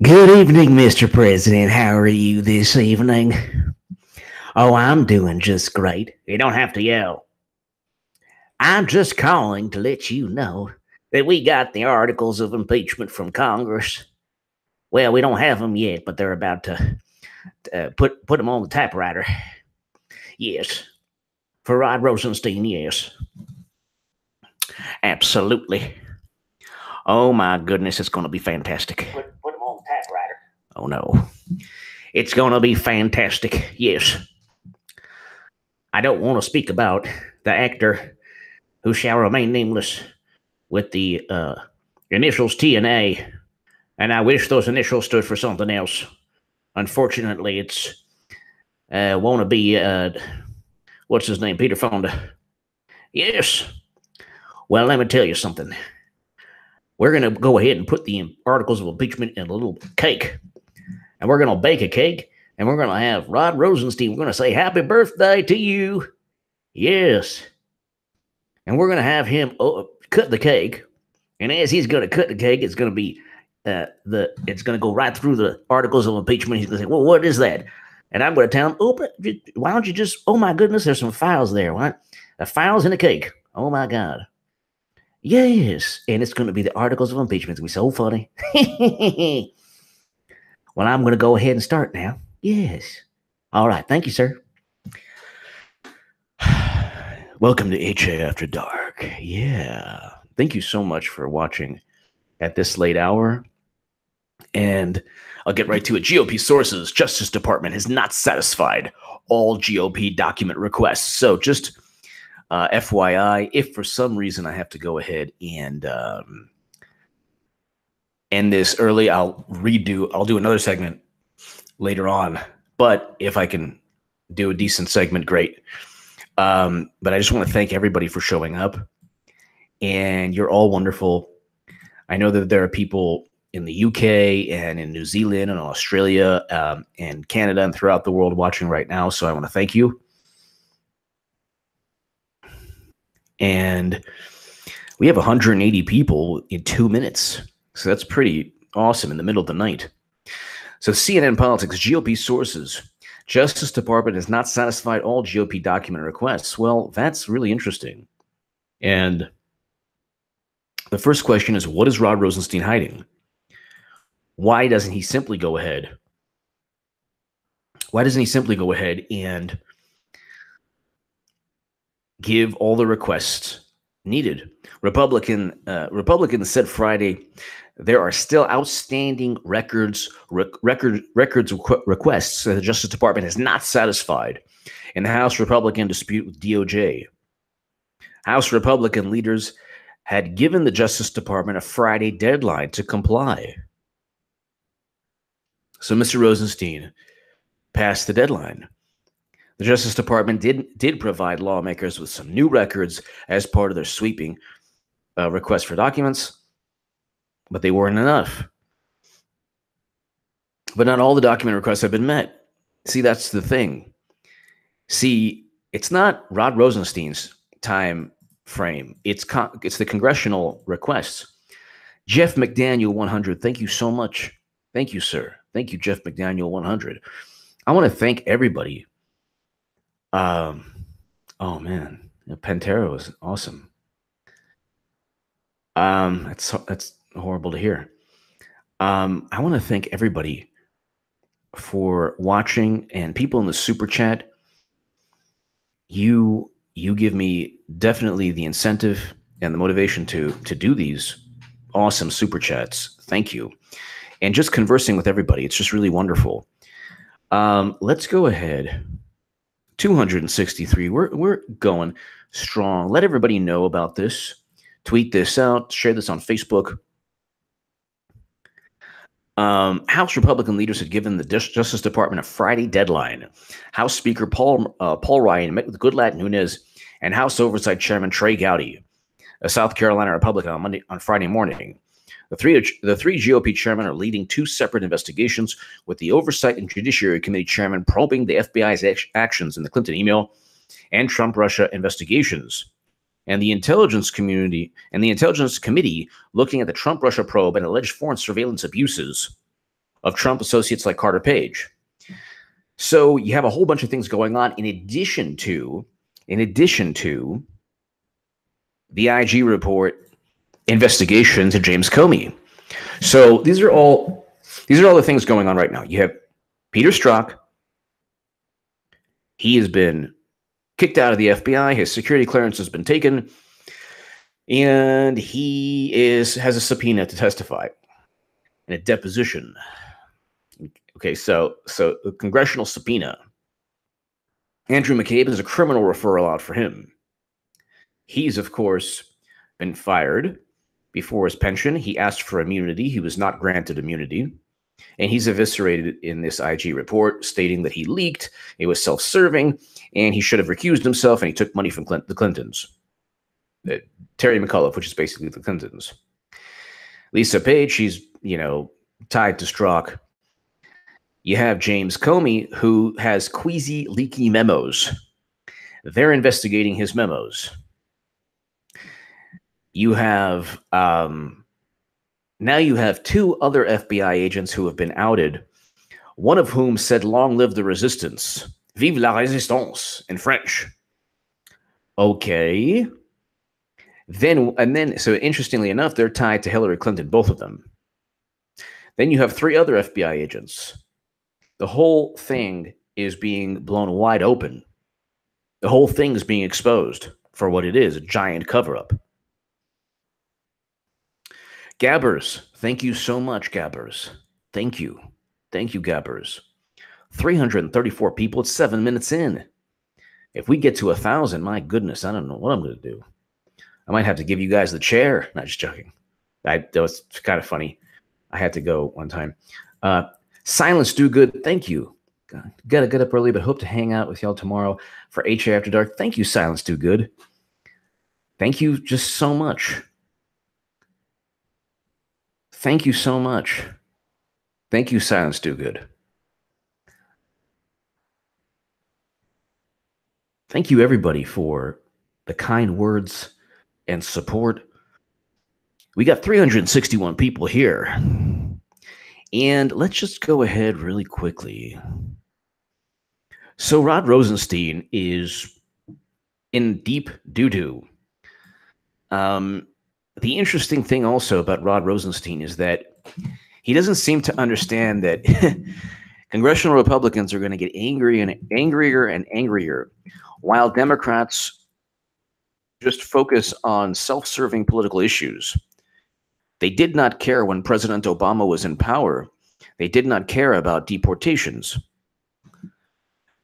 Good evening, Mr. President. How are you this evening? Oh, I'm doing just great. You don't have to yell. I'm just calling to let you know that we got the articles of impeachment from Congress. Well, we don't have them yet, but they're about to put them on the typewriter. Yes. For Rod Rosenstein, yes. Absolutely. Oh, my goodness, it's going to be fantastic. Put them on the typewriter. Oh, no. It's going to be fantastic, yes. I don't want to speak about the actor who shall remain nameless with the initials T and A, and I wish those initials stood for something else. Unfortunately, it's wannabe, what's his name, Peter Fonda. Yes. Well, let me tell you something. We're going to go ahead and put the articles of impeachment in a little cake, and we're going to bake a cake, and we're going to have Rod Rosenstein. We're going to say, happy birthday to you. Yes. And we're going to have him cut the cake. And as he's going to cut the cake, it's going to be, it's going to go right through the articles of impeachment. He's going to say, well, what is that? And I'm going to tell him, why don't you just, oh my goodness, there's some files there. What? The files in the cake. Oh my God. Yes. And it's going to be the articles of impeachment. It's going to be so funny. Well, I'm going to go ahead and start now. Yes. All right. Thank you, sir. Welcome to HA After Dark. Yeah. Thank you so much for watching at this late hour. And I'll get right to it. GOP sources, Justice Department has not satisfied all GOP document requests. So just FYI, if for some reason I have to go ahead and end this early, I'll do another segment later on. But if I can do a decent segment, great. But I just want to thank everybody for showing up, and you're all wonderful. I know that there are people in the UK and in New Zealand and Australia and Canada and throughout the world watching right now. So I want to thank you. And we have 180 people in 2 minutes. So that's pretty awesome in the middle of the night. So CNN Politics, GOP sources. Justice Department has not satisfied all GOP document requests. Well, that's really interesting. And the first question is, what is Rod Rosenstein hiding? Why doesn't he simply go ahead? Why doesn't he simply go ahead and give all the requests needed? Republicans said Friday there are still outstanding records requests that the Justice Department has not satisfied in the House Republican dispute with DOJ. House Republican leaders had given the Justice Department a Friday deadline to comply. So Mr. Rosenstein passed the deadline. The Justice Department did provide lawmakers with some new records as part of their sweeping request for documents, but they weren't enough. But not all the document requests have been met. See, that's the thing. See, it's not Rod Rosenstein's time frame. It's the congressional requests. Jeff McDaniel 100, thank you so much. Thank you, sir. Thank you, Jeff McDaniel 100. I want to thank everybody. Oh man, Pantera was awesome. That's horrible to hear. I want to thank everybody for watching, and people in the super chat. You give me definitely the incentive and the motivation to do these awesome super chats. Thank you. And just conversing with everybody, it's just really wonderful. Let's go ahead. 263. We're going strong. Let everybody know about this. Tweet this out. Share this on Facebook. House Republican leaders had given the Justice Department a Friday deadline. House Speaker Paul Ryan met with Goodlatte Nunes and House Oversight Chairman Trey Gowdy, a South Carolina Republican, on Friday morning. The three GOP chairmen are leading two separate investigations, with the Oversight and Judiciary Committee chairman probing the FBI's actions in the Clinton email and Trump-Russia investigations. and the intelligence community and the intelligence committee looking at the Trump-Russia probe and alleged foreign surveillance abuses of Trump associates like Carter Page. So you have a whole bunch of things going on in addition to the IG report investigation to James Comey. So these are all the things going on right now. You have Peter Strzok. He has been kicked out of the FBI. His security clearance has been taken, and he has a subpoena to testify in a deposition. Okay, so a congressional subpoena. Andrew McCabe is a criminal referral out for him. He's, of course, been fired before his pension. He asked for immunity. He was not granted immunity. And he's eviscerated in this IG report, stating that he leaked, it was self-serving, and he should have recused himself, and he took money from the Clintons. Terry McAuliffe, which is basically the Clintons. Lisa Page, she's, tied to Strzok. You have James Comey, who has queasy, leaky memos. They're investigating his memos. You have now you have two other FBI agents who have been outed, one of whom said, "Long live the resistance. Vive la résistance," in French. Okay. So interestingly enough, they're tied to Hillary Clinton, both of them. Then you have three other FBI agents. The whole thing is being blown wide open. The whole thing is being exposed for what it is, a giant cover-up. Gabbers, thank you so much, Gabbers. Thank you. Thank you, Gabbers. 334 people, it's 7 minutes in. If we get to 1,000, my goodness, I don't know what I'm going to do. I might have to give you guys the chair. Not just joking. That was kind of funny. I had to go one time. Silence Do Good, thank you. Got to get up early, but hope to hang out with y'all tomorrow for HA After Dark. Thank you, Silence Do Good. Thank you just so much. Thank you so much. Thank you, Silence Do Good. Thank you, everybody, for the kind words and support. We got 361 people here. And let's just go ahead really quickly. So Rod Rosenstein is in deep doo-doo. The interesting thing also about Rod Rosenstein is that he doesn't seem to understand that congressional Republicans are going to get angrier and angrier, while Democrats just focus on self-serving political issues. They did not care when President Obama was in power. They did not care about deportations.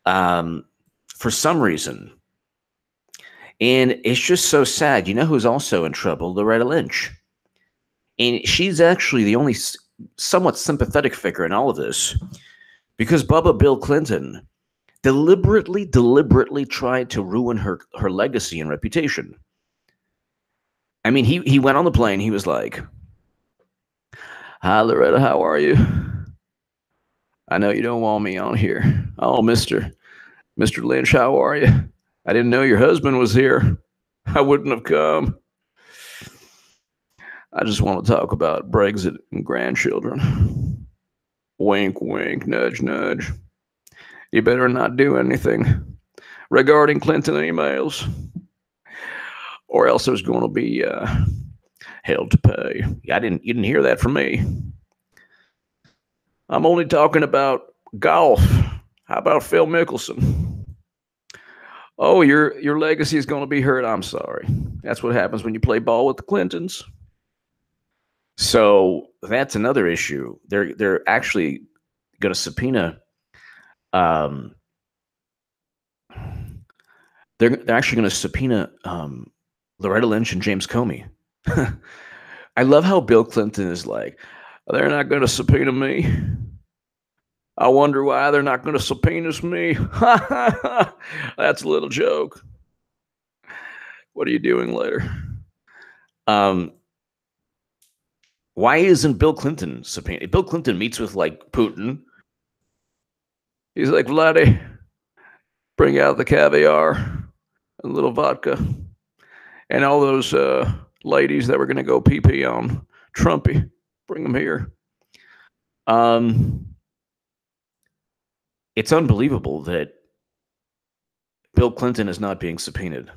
For some reason. And it's just so sad. You know who's also in trouble? Loretta Lynch. And she's actually the only somewhat sympathetic figure in all of this, because Bubba Bill Clinton deliberately tried to ruin her legacy and reputation. I mean, he went on the plane. He was like, "Hi, Loretta, how are you? I know you don't want me on here. Oh, Mr. Lynch, how are you? I didn't know your husband was here. I wouldn't have come. I just want to talk about Brexit and grandchildren. Wink, wink, nudge, nudge. You better not do anything regarding Clinton emails, or else there's going to be hell to pay." You didn't hear that from me. I'm only talking about golf. How about Phil Mickelson? Oh, your legacy is going to be hurt. I'm sorry. That's what happens when you play ball with the Clintons. So that's another issue. They're actually going to subpoena. They're actually going to subpoena Loretta Lynch and James Comey. I love how Bill Clinton is like, "They're not going to subpoena me. I wonder why they're not going to subpoena me." That's a little joke. What are you doing later? Why isn't Bill Clinton subpoenaed? Bill Clinton meets with like Putin. He's like, "Vladdy, bring out the caviar and a little vodka. And all those ladies that were going to go pee-pee on Trumpy, bring them here. It's unbelievable that Bill Clinton is not being subpoenaed.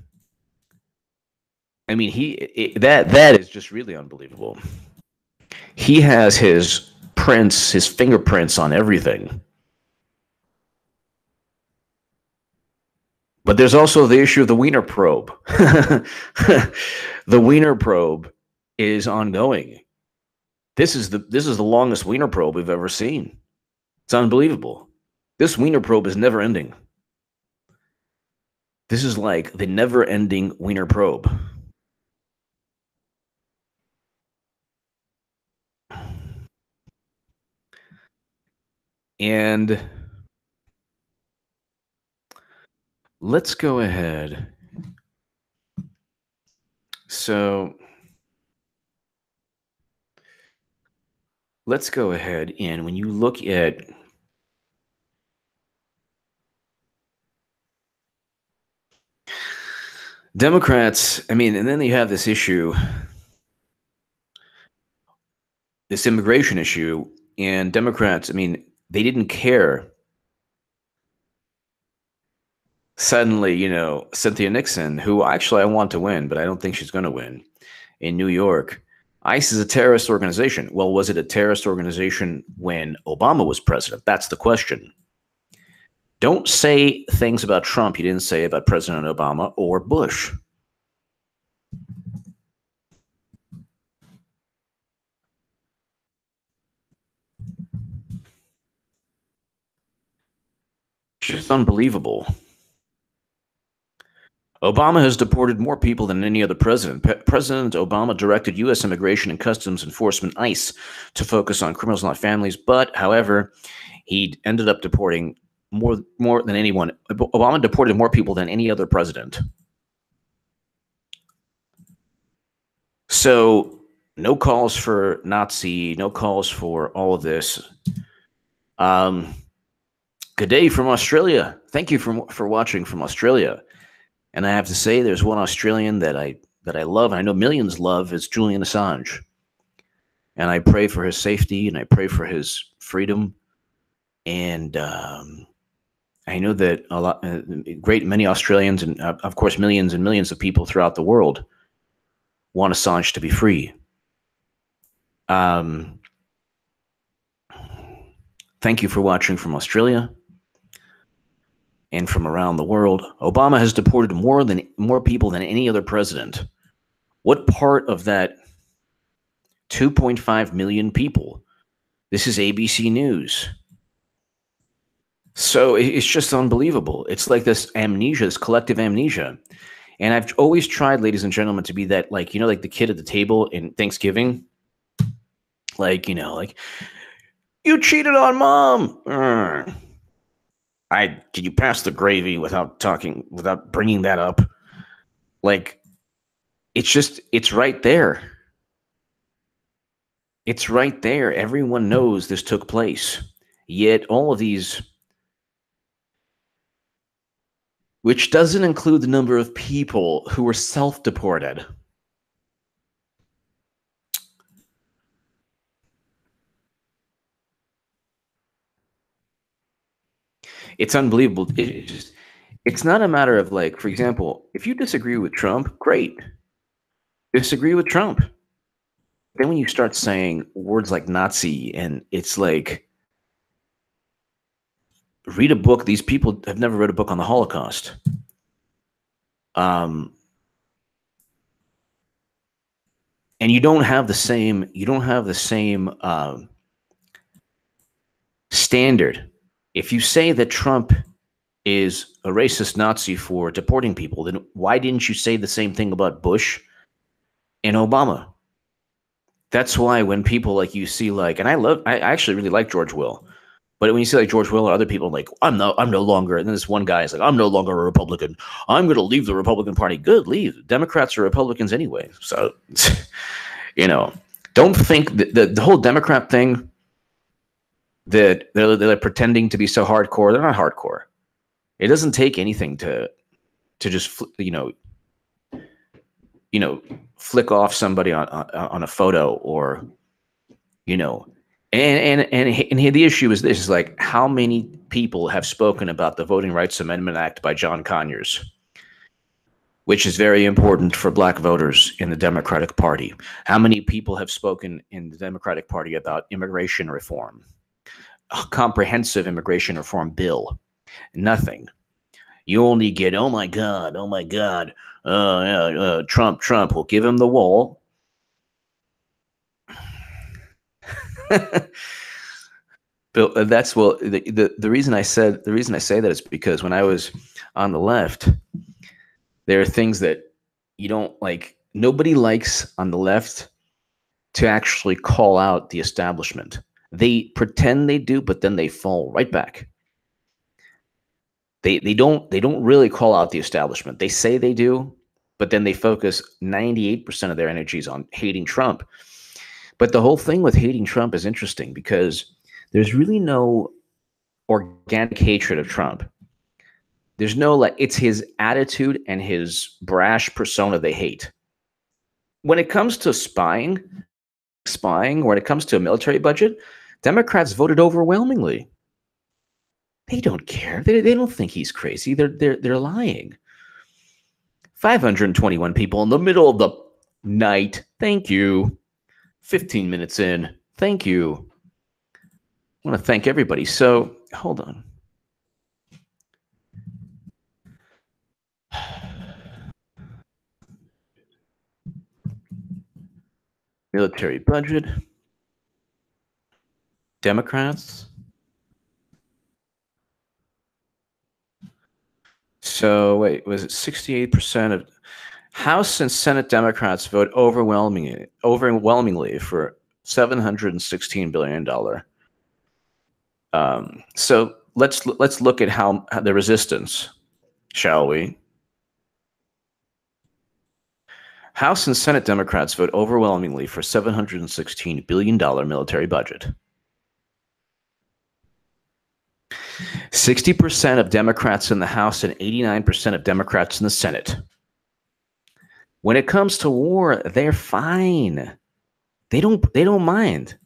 I mean, that is just really unbelievable. He has his prints, his fingerprints on everything. But there's also the issue of the Wiener probe. The Wiener probe is ongoing. This is the longest Wiener probe we've ever seen. It's unbelievable. This Wiener probe is never ending. This is like the never-ending Wiener probe. And let's go ahead. So let's go ahead, and when you look at Democrats, I mean, and then you have this issue, this immigration issue, and Democrats, I mean, they didn't care. Suddenly, you know, Cynthia Nixon, who actually I want to win, but I don't think she's going to win, in New York. ICE is a terrorist organization. Well, was it a terrorist organization when Obama was president? That's the question. Don't say things about Trump you didn't say about President Obama or Bush. It's just unbelievable. Obama has deported more people than any other president. President Obama directed U.S. Immigration and Customs Enforcement, ICE, to focus on criminals, not families. But, however, he ended up deporting more than anyone. Obama deported more people than any other president. So, no calls for Nazi, no calls for all of this. Good day from Australia. Thank you for watching from Australia. And I have to say, there's one Australian that I love, and I know millions love, is Julian Assange. And I pray for his safety, and I pray for his freedom. And I know that many Australians, and of course millions and millions of people throughout the world, want Assange to be free. Thank you for watching from Australia. And from around the world. Obama has deported more people than any other president. What part of that 2.5 million people? This is ABC News. So it's just unbelievable. It's like this amnesia, this collective amnesia. And I've always tried, ladies and gentlemen, to be that, like, you know, like the kid at the table in Thanksgiving. Like, you know, like, you cheated on mom. Did you pass the gravy without bringing that up? Like, it's right there. It's right there. Everyone knows this took place. Yet all of these, which doesn't include the number of people who were self-deported. It's unbelievable. It's not a matter of, like, for example, if you disagree with Trump, great. Disagree with Trump. Then when you start saying words like Nazi, and it's like, read a book. These people have never read a book on the Holocaust. And you don't have the same standard. If you say that Trump is a racist Nazi for deporting people, then why didn't you say the same thing about Bush and Obama? That's why when people like you see, like, and I actually really like George Will, but when you see like George Will or other people, like, I'm no longer, and then this one guy is like, I'm no longer a Republican. I'm going to leave the Republican Party. Good, leave. Democrats are Republicans anyway. So, you know, don't think that the whole Democrat thing, that they're pretending to be so hardcore. They're not hardcore. It doesn't take anything to just, you know, flick off somebody on a photo, or, and the issue is this, is like, how many people have spoken about the Voting Rights Amendment Act by John Conyers, which is very important for black voters in the Democratic Party? How many people have spoken in the Democratic Party about immigration reform, a comprehensive immigration reform bill? Nothing. You only get, oh my God, Trump, will give him the wall. But the reason I say that is because when I was on the left, there are things that you don't like. Nobody likes on the left to actually call out the establishment. They pretend they do, but then they fall right back. They don't really call out the establishment. They say they do, but then they focus 98% of their energies on hating Trump. But the whole thing with hating Trump is interesting because there's really no organic hatred of Trump. There's no, it's his attitude and his brash persona they hate. When it comes to spying, when it comes to a military budget, Democrats voted overwhelmingly. They don't care. They don't think he's crazy. They're lying. 521 people in the middle of the night. Thank you. 15 minutes in. Thank you. I want to thank everybody. So, hold on. Military budget. Democrats. So, wait, was it 68% of House and Senate Democrats vote overwhelmingly for $716 billion. So let's look at how the resistance, shall we? House and Senate Democrats vote overwhelmingly for $716 billion military budget. 60% of Democrats in the House and 89% of Democrats in the Senate. When it comes to war, they're fine. They don't mind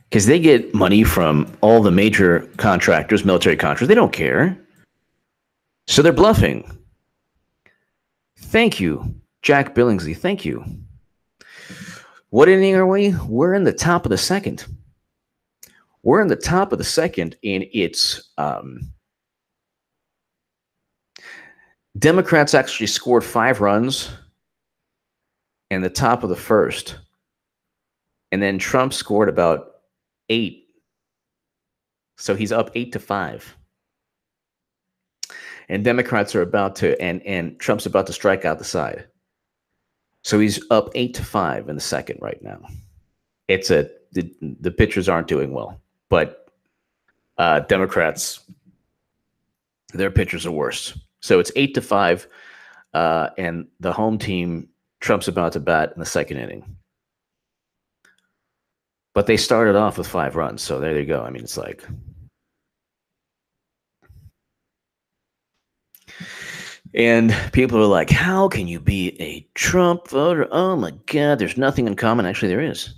because they get money from all the major contractors, military contractors. They don't care. So they're bluffing. Thank you, Jack Billingsley. Thank you. What inning are we? We're in the top of the second. We're in the top of the second, and it's Democrats actually scored 5 runs in the top of the first. And then Trump scored about 8. So he's up 8-5. And Democrats are about to, and Trump's about to strike out the side. So he's up 8-5 in the second right now. The pitchers aren't doing well, but Democrats, their pitchers are worse. So it's 8-5, and the home team, Trump's about to bat in the second inning. But they started off with 5 runs, so there you go. I mean, it's like, and people are like, how can you be a Trump voter? Oh my God, there's nothing in common. Actually, there is.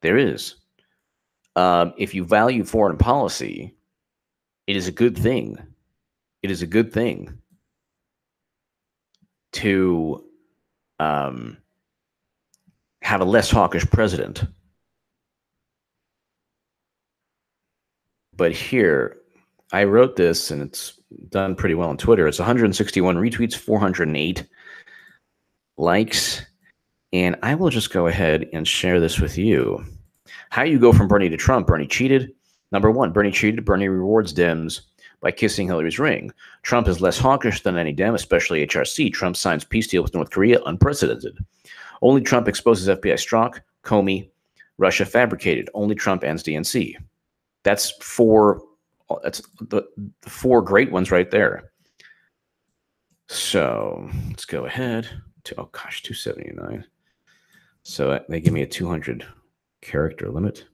There is. If you value foreign policy, it is a good thing. It is a good thing to have a less hawkish president. But here, I wrote this, and it's done pretty well on Twitter. It's 161 retweets, 408 likes. And I will just go ahead and share this with you. How you go from Bernie to Trump. Bernie cheated. Number 1, Bernie cheated. Bernie rewards Dems by kissing Hillary's ring. Trump is less hawkish than any Dem, especially HRC. Trump signs peace deal with North Korea, unprecedented. Only Trump exposes FBI Strzok, Comey, Russia fabricated. Only Trump ends DNC. That's 4. That's the 4 great ones right there. So let's go ahead to, oh gosh, 279. So they give me a 200 character limit.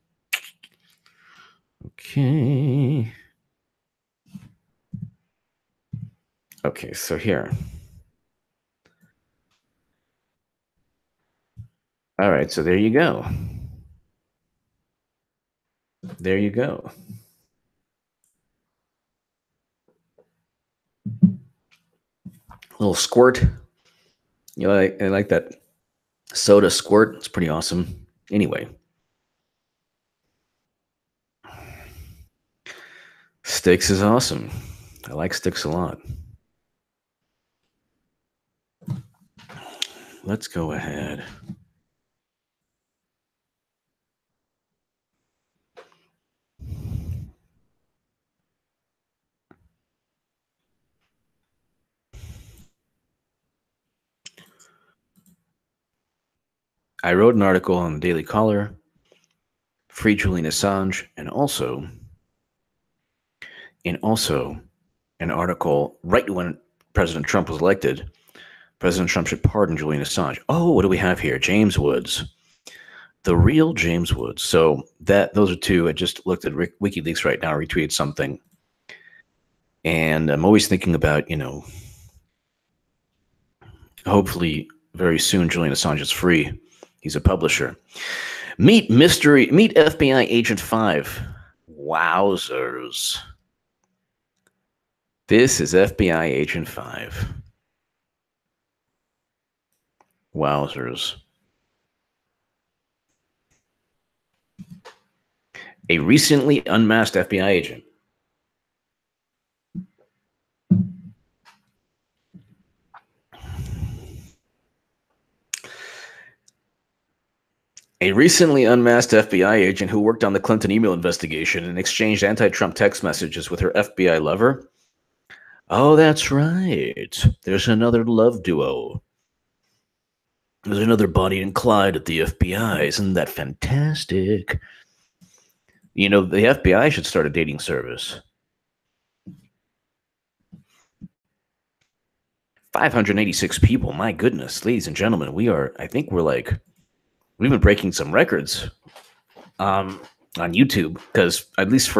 Okay. Okay, so here. All right, so there you go. There you go. A little squirt. You know, I like that soda squirt. It's pretty awesome. Anyway, Styx is awesome. I like Styx a lot. Let's go ahead. I wrote an article on the Daily Caller, Free Julian Assange, and also an article right when President Trump was elected. President Trump should pardon Julian Assange. Oh, what do we have here? James Woods, the real James Woods. So those are two. I just looked at WikiLeaks right now, retweeted something, and I'm always thinking about, hopefully very soon Julian Assange is free. He's a publisher. Meet FBI Agent 5. Wowzers. This is FBI Agent 5. Wowzers. A recently unmasked FBI agent. A recently unmasked FBI agent who worked on the Clinton email investigation and exchanged anti-Trump text messages with her FBI lover. Oh, that's right. There's another love duo. There's another Bonnie and Clyde at the FBI. Isn't that fantastic? The FBI should start a dating service. 586 people. My goodness, ladies and gentlemen, we've been breaking some records on YouTube, because at least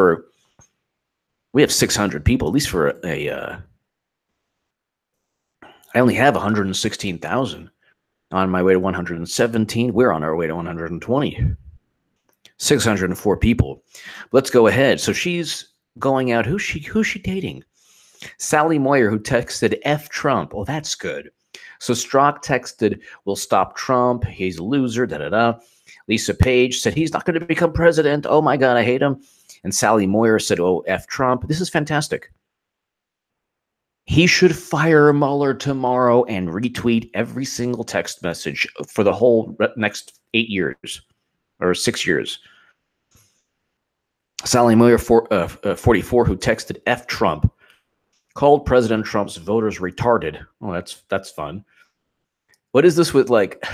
we have 600 people, at least for I only have 116,000 on my way to 117. We're on our way to 120. 604 people. Let's go ahead. So she's going out. Who's she dating? Sally Moyer, who texted F Trump. Oh, that's good. So Strzok texted, "We'll stop Trump. He's a loser, da-da-da." Lisa Page said, "He's not going to become president. Oh, my God, I hate him." And Sally Moyer said, "Oh, F Trump." This is fantastic. He should fire Mueller tomorrow and retweet every single text message for the whole next 8 years or 6 years. Sally Moyer, 44, who texted F Trump, called President Trump's voters retarded. Oh, that's fun. What is this with, like,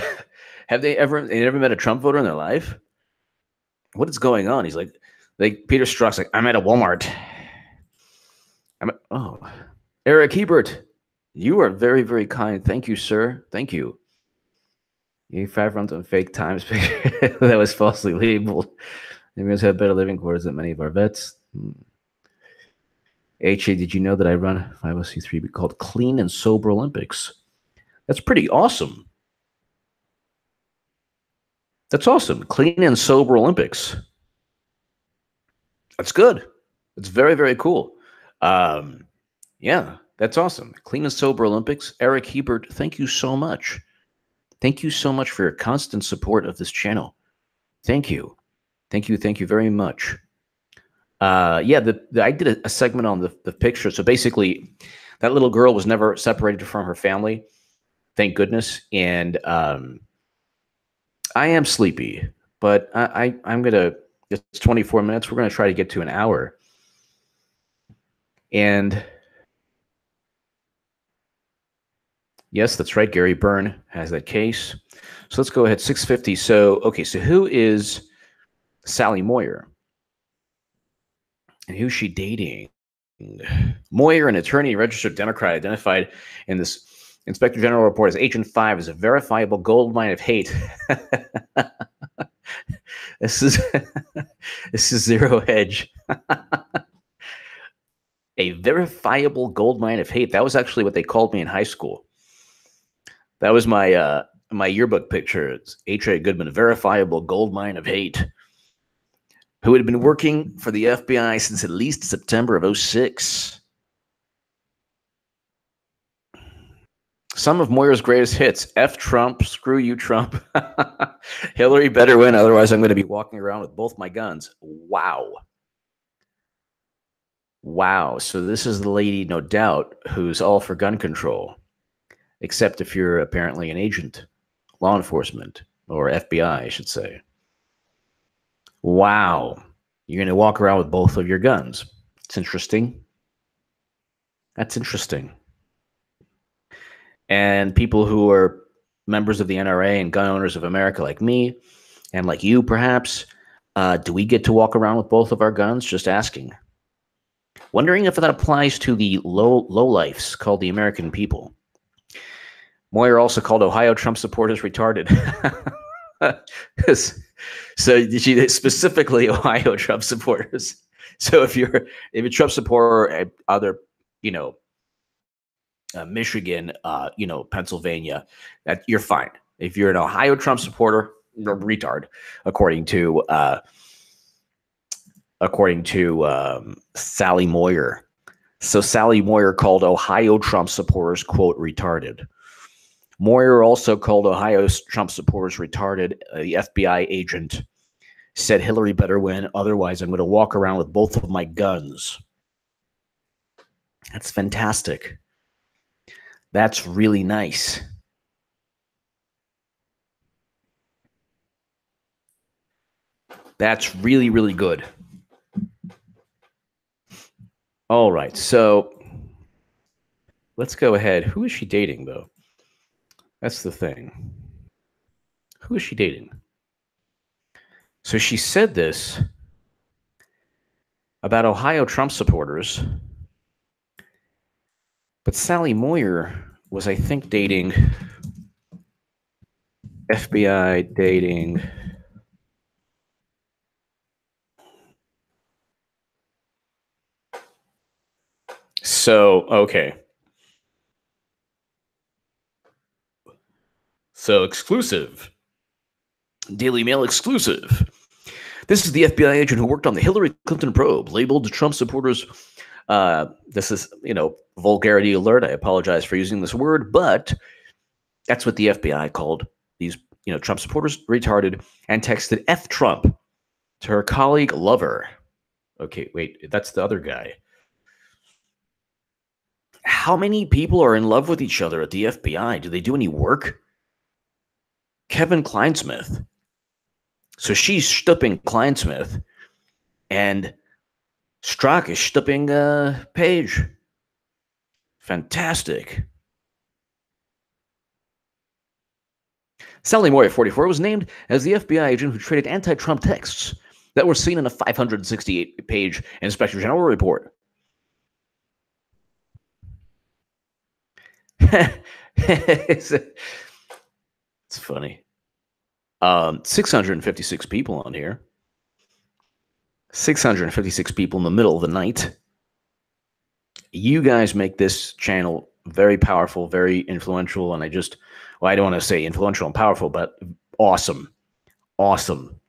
have they never met a Trump voter in their life? What is going on? He's like Peter Strzok's like, "I'm at a Walmart." Eric Hebert, you are very, very kind. Thank you, sir. Thank you. You 5 runs on fake times picture that was falsely labeled. Immigrants have better living quarters than many of our vets. HA, did you know that I run 501c3 called Clean and Sober Olympics? That's pretty awesome. That's awesome. Clean and Sober Olympics. That's good. It's very, very cool. Yeah, that's awesome. Clean and Sober Olympics. Eric Hebert, thank you so much. Thank you so much for your constant support of this channel. Thank you. Thank you. Thank you very much. Yeah, I did a segment on the picture. So basically, that little girl was never separated from her family. Thank goodness. And I am sleepy, but I'm going to, it's 24 minutes. We're going to try to get to an hour. And yes, that's right. Gary Byrne has that case. So let's go ahead. 650. So, okay. So who is Sally Moyer? And who's she dating? Moyer, an attorney, registered Democrat, identified in this Inspector General report as Agent 5, is a verifiable gold mine of hate. This is Zero Hedge. A verifiable gold mine of hate. That was actually what they called me in high school. That was my my yearbook picture. It's H.A. Goodman, a verifiable gold mine of hate, who had been working for the FBI since at least September of 06. Some of Moyer's greatest hits: F Trump, screw you, Trump. Hillary better win, otherwise I'm going to be walking around with both my guns. Wow. Wow. So this is the lady, no doubt, who's all for gun control, except if you're apparently an agent, law enforcement, or FBI, I should say. Wow. You're going to walk around with both of your guns. It's interesting. That's interesting. And people who are members of the NRA and gun owners of America like me, and like you perhaps, do we get to walk around with both of our guns? Just asking. Wondering if that applies to the lowlifes called the American people. Moyer also called Ohio Trump supporters retarded. So she specifically Ohio Trump supporters. So if you're a Trump supporter, other, Michigan, Pennsylvania, that you're fine. If you're an Ohio Trump supporter, you're a retard, according to Sally Moyer. So Sally Moyer called Ohio Trump supporters, quote, retarded. Moyer also called Ohio Trump supporters retarded. The FBI agent said Hillary better win, otherwise I'm going to walk around with both of my guns. That's fantastic. That's really nice. That's really, really good. All right, so let's go ahead. Who is she dating, though? That's the thing. Who is she dating? So she said this about Ohio Trump supporters, but Sally Moyer was, I think, dating FBI dating. So, okay. So exclusive. Daily Mail exclusive. This is the FBI agent who worked on the Hillary Clinton probe, labeled Trump supporters. This is, vulgarity alert. I apologize for using this word, but that's what the FBI called these, Trump supporters retarded, and texted F Trump to her colleague lover. Okay, wait, that's the other guy. How many people are in love with each other at the FBI? Do they do any work? Kevin Kleinsmith. So she's stupping Kleinsmith, and Strzok is stupping Page. Fantastic. Sally Moyer, 44, was named as the FBI agent who traded anti-Trump texts that were seen in a 568-page Inspector General report. It's funny. 656 people on here. 656 people in the middle of the night. You guys make this channel very powerful, very influential, and I don't want to say influential and powerful, but awesome. Awesome.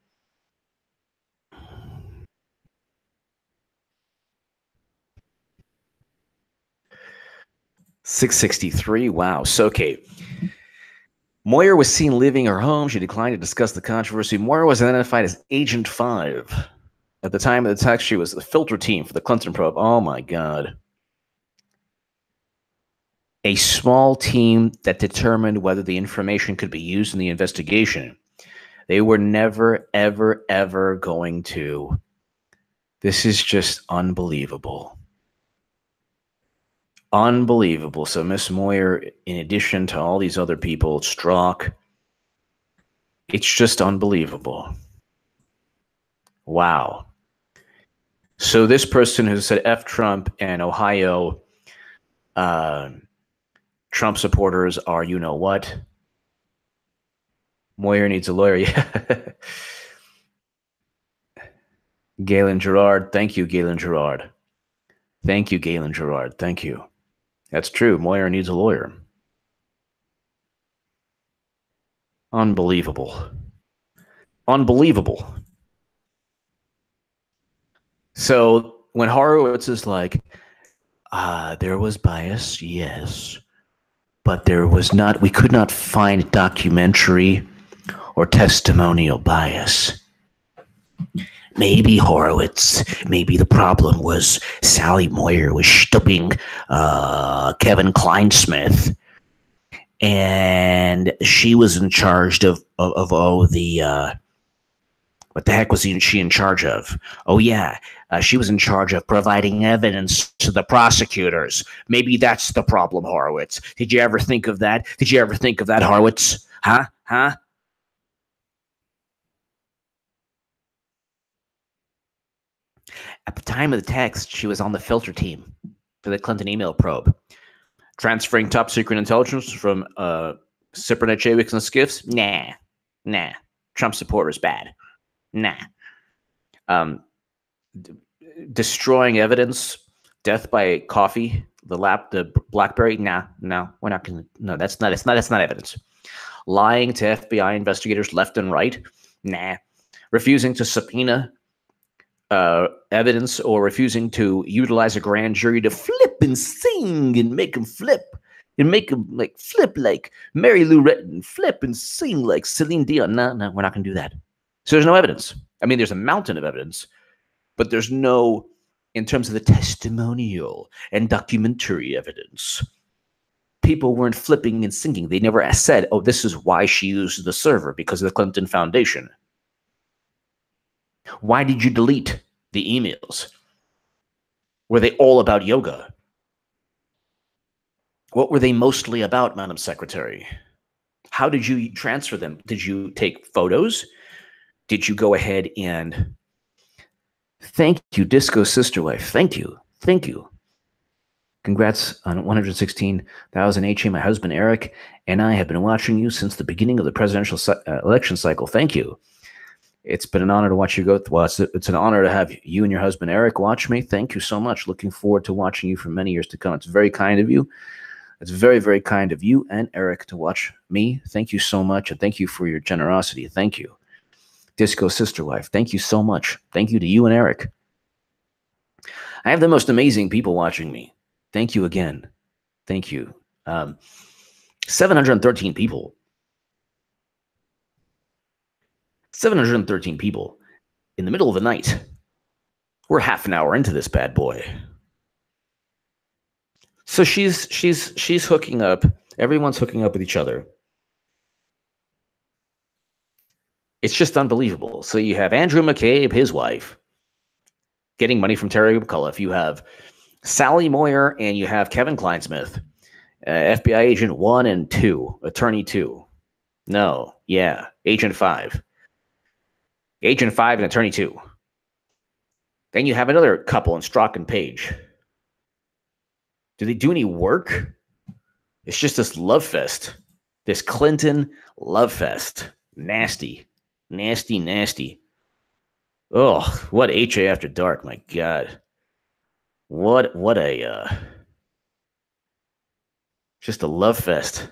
$663. Wow. So, okay. Moyer was seen leaving her home. She declined to discuss the controversy. Moyer was identified as Agent 5. At the time of the text, she was the filter team for the Clinton probe. Oh, my God. A small team that determined whether the information could be used in the investigation. They were never, ever, ever going to. This is just unbelievable. Unbelievable. So Miss Moyer, in addition to all these other people, Strzok, it's just unbelievable. Wow. So this person who said F Trump and Ohio Trump supporters are you-know-what. Moyer needs a lawyer. Yeah. Galen Gerard. Thank you, Galen Gerard. Thank you, Galen Gerard. Thank you. That's true. Moyer needs a lawyer. Unbelievable. Unbelievable. So when Horowitz is like, there was bias, yes, but there was not, we could not find documentary or testimonial bias. Maybe Horowitz, maybe the problem was Sally Moyer was stooping Kevin Kleinsmith, and she was in charge of the what the heck was she in charge of? Oh yeah, she was in charge of providing evidence to the prosecutors. Maybe that's the problem, Horowitz. Did you ever think of that? Did you ever think of that, Horowitz? Huh? At the time of the text, she was on the filter team for the Clinton email probe. Transferring top secret intelligence from Cypriot JWICs and SCIFs? Nah. Trump supporters bad. Nah. Destroying evidence, death by coffee, the BlackBerry? No, we're not gonna. No, that's not evidence. Lying to FBI investigators left and right? Nah. Refusing to subpoena evidence or refusing to utilize a grand jury to flip and sing and make them flip and make them like flip like Mary Lou Retton, flip and sing like Celine Dion. No, we're not going to do that. So there's no evidence. I mean, there's a mountain of evidence, but there's no, in terms of the testimonial and documentary evidence, people weren't flipping and singing. They never said, oh, this is why she used the server, because of the Clinton Foundation. Why did you delete the emails? Were they all about yoga? What were they mostly about, Madam Secretary? How did you transfer them? Did you take photos? Did you go ahead and... Thank you, Disco Sister Wife. Thank you. Congrats on 116,000 HA. My husband, Eric, and I have been watching you since the beginning of the presidential election cycle. Thank you. It's been an honor to watch you go. Well, it's an honor to have you and your husband, Eric, watch me. Thank you so much. Looking forward to watching you for many years to come. It's very kind of you. It's very, very kind of you and Eric to watch me. Thank you so much, and thank you for your generosity. Thank you. Disco Sister Wife, thank you so much. Thank you to you and Eric. I have the most amazing people watching me. Thank you again. Thank you. 713 people. 713 people in the middle of the night. We're half an hour into this bad boy. So she's hooking up. Everyone's hooking up with each other. It's just unbelievable. So you have Andrew McCabe, his wife, getting money from Terry McAuliffe. You have Sally Moyer and you have Kevin Kleinsmith, FBI agent 1 and 2, attorney 2. No, yeah, agent 5. Agent 5 and attorney 2. Then you have another couple in Strzok and Page. Do they do any work? It's just this love fest. This Clinton love fest. Nasty. Oh, what HA after dark, my God. What a just a love fest.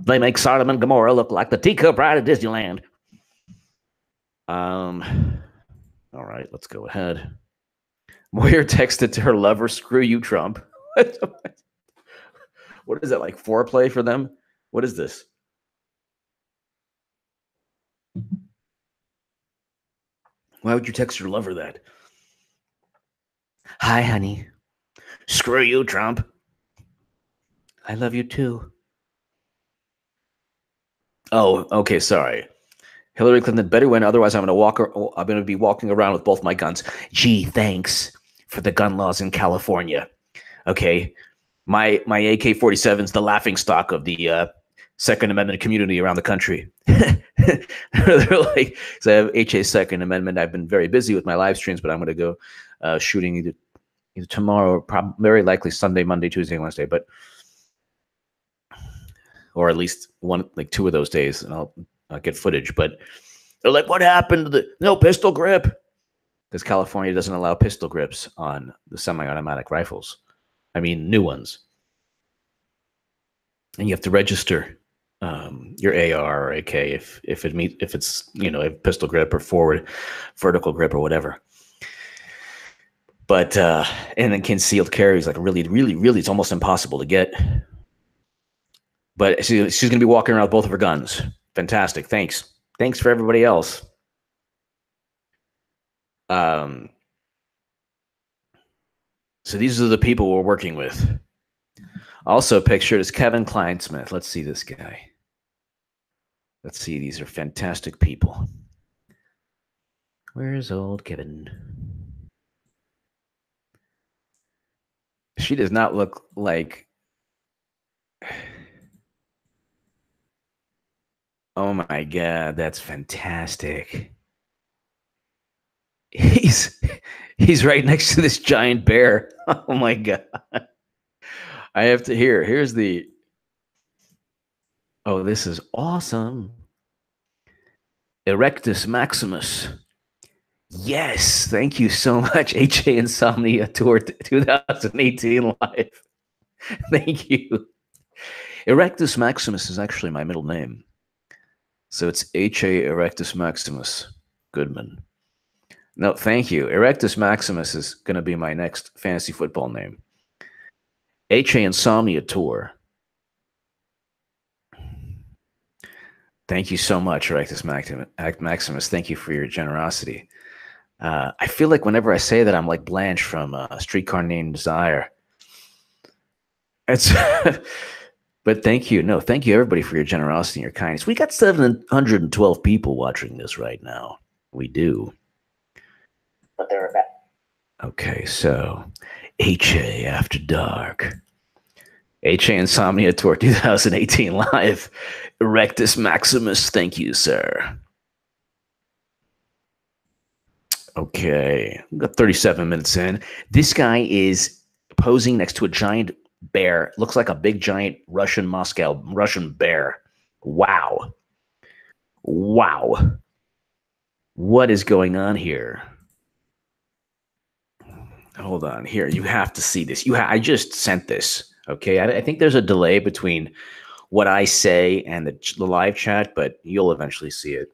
They make Sodom and Gomorrah look like the teacup ride at Disneyland. All right, let's go ahead. Moyer texted to her lover, "Screw you, Trump." What is that, like foreplay for them? What is this? Why would you text your lover that? Hi, honey. Screw you, Trump. I love you too. Oh, okay, sorry. Hillary Clinton better win, otherwise I'm going to be walking around with both my guns. Gee, thanks for the gun laws in California. Okay, my AK-47's the laughingstock of the Second Amendment community around the country. They're like, so I have HA's Second Amendment. I've been very busy with my live streams, but I'm going to go shooting either tomorrow, or very likely Sunday, Monday, Tuesday, Wednesday, or at least 2 of those days, and I'll get footage. But they're like, what happened to the no pistol grip? Because California doesn't allow pistol grips on the semi-automatic rifles. I mean, new ones. and you have to register your AR or AK if it's a pistol grip or forward vertical grip or whatever. But and then concealed carry is like really, really, really, it's almost impossible to get. But she's going to be walking around with both of her guns. Fantastic. Thanks for everybody else. So these are the people we're working with. Also pictured is Kevin Kleinsmith. Let's see this guy. Let's see. These are fantastic people. Where's old Kevin? She does not look like... Oh my God, that's fantastic. He's right next to this giant bear. Oh my God. I have to here's the... Oh, this is awesome. Erectus Maximus. Yes, thank you so much. HA Insomnia Tour 2018 live. Thank you. Erectus Maximus is actually my middle name. So it's HA Erectus Maximus Goodman. No, thank you. Erectus Maximus is going to be my next fantasy football name. HA Insomnia Tour. Thank you so much, Erectus Maximus. Thank you for your generosity. I feel like whenever I say that, I'm like Blanche from Streetcar Named Desire. It's but thank you. No, thank you, everybody, for your generosity and your kindness. We got 712 people watching this right now. We do. But they're about... Okay, so HA After Dark. HA Insomnia Tour 2018 live. Erectus Maximus, thank you, sir. Okay, we got 37 minutes in. This guy is posing next to a giant bear. Looks like a big, giant Russian bear. Wow. Wow. What is going on here? Hold on. Here, you have to see this. I just sent this. Okay, I think there's a delay between what I say and the live chat, but you'll eventually see it.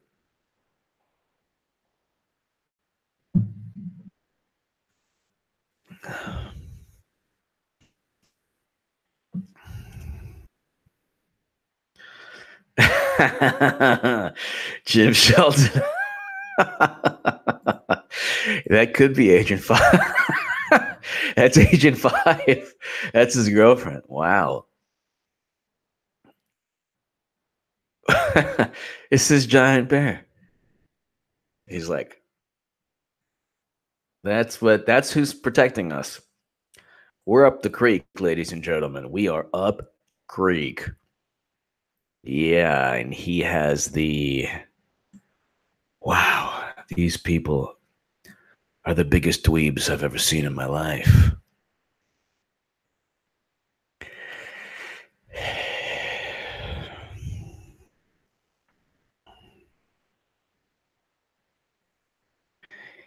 Jim Shelton. That could be Agent 5. That's Agent 5. That's his girlfriend. Wow. It's this giant bear. He's like, that's who's protecting us. We're up the creek, ladies and gentlemen. We are up creek. Yeah, and he has the... Wow, these people are the biggest dweebs I've ever seen in my life.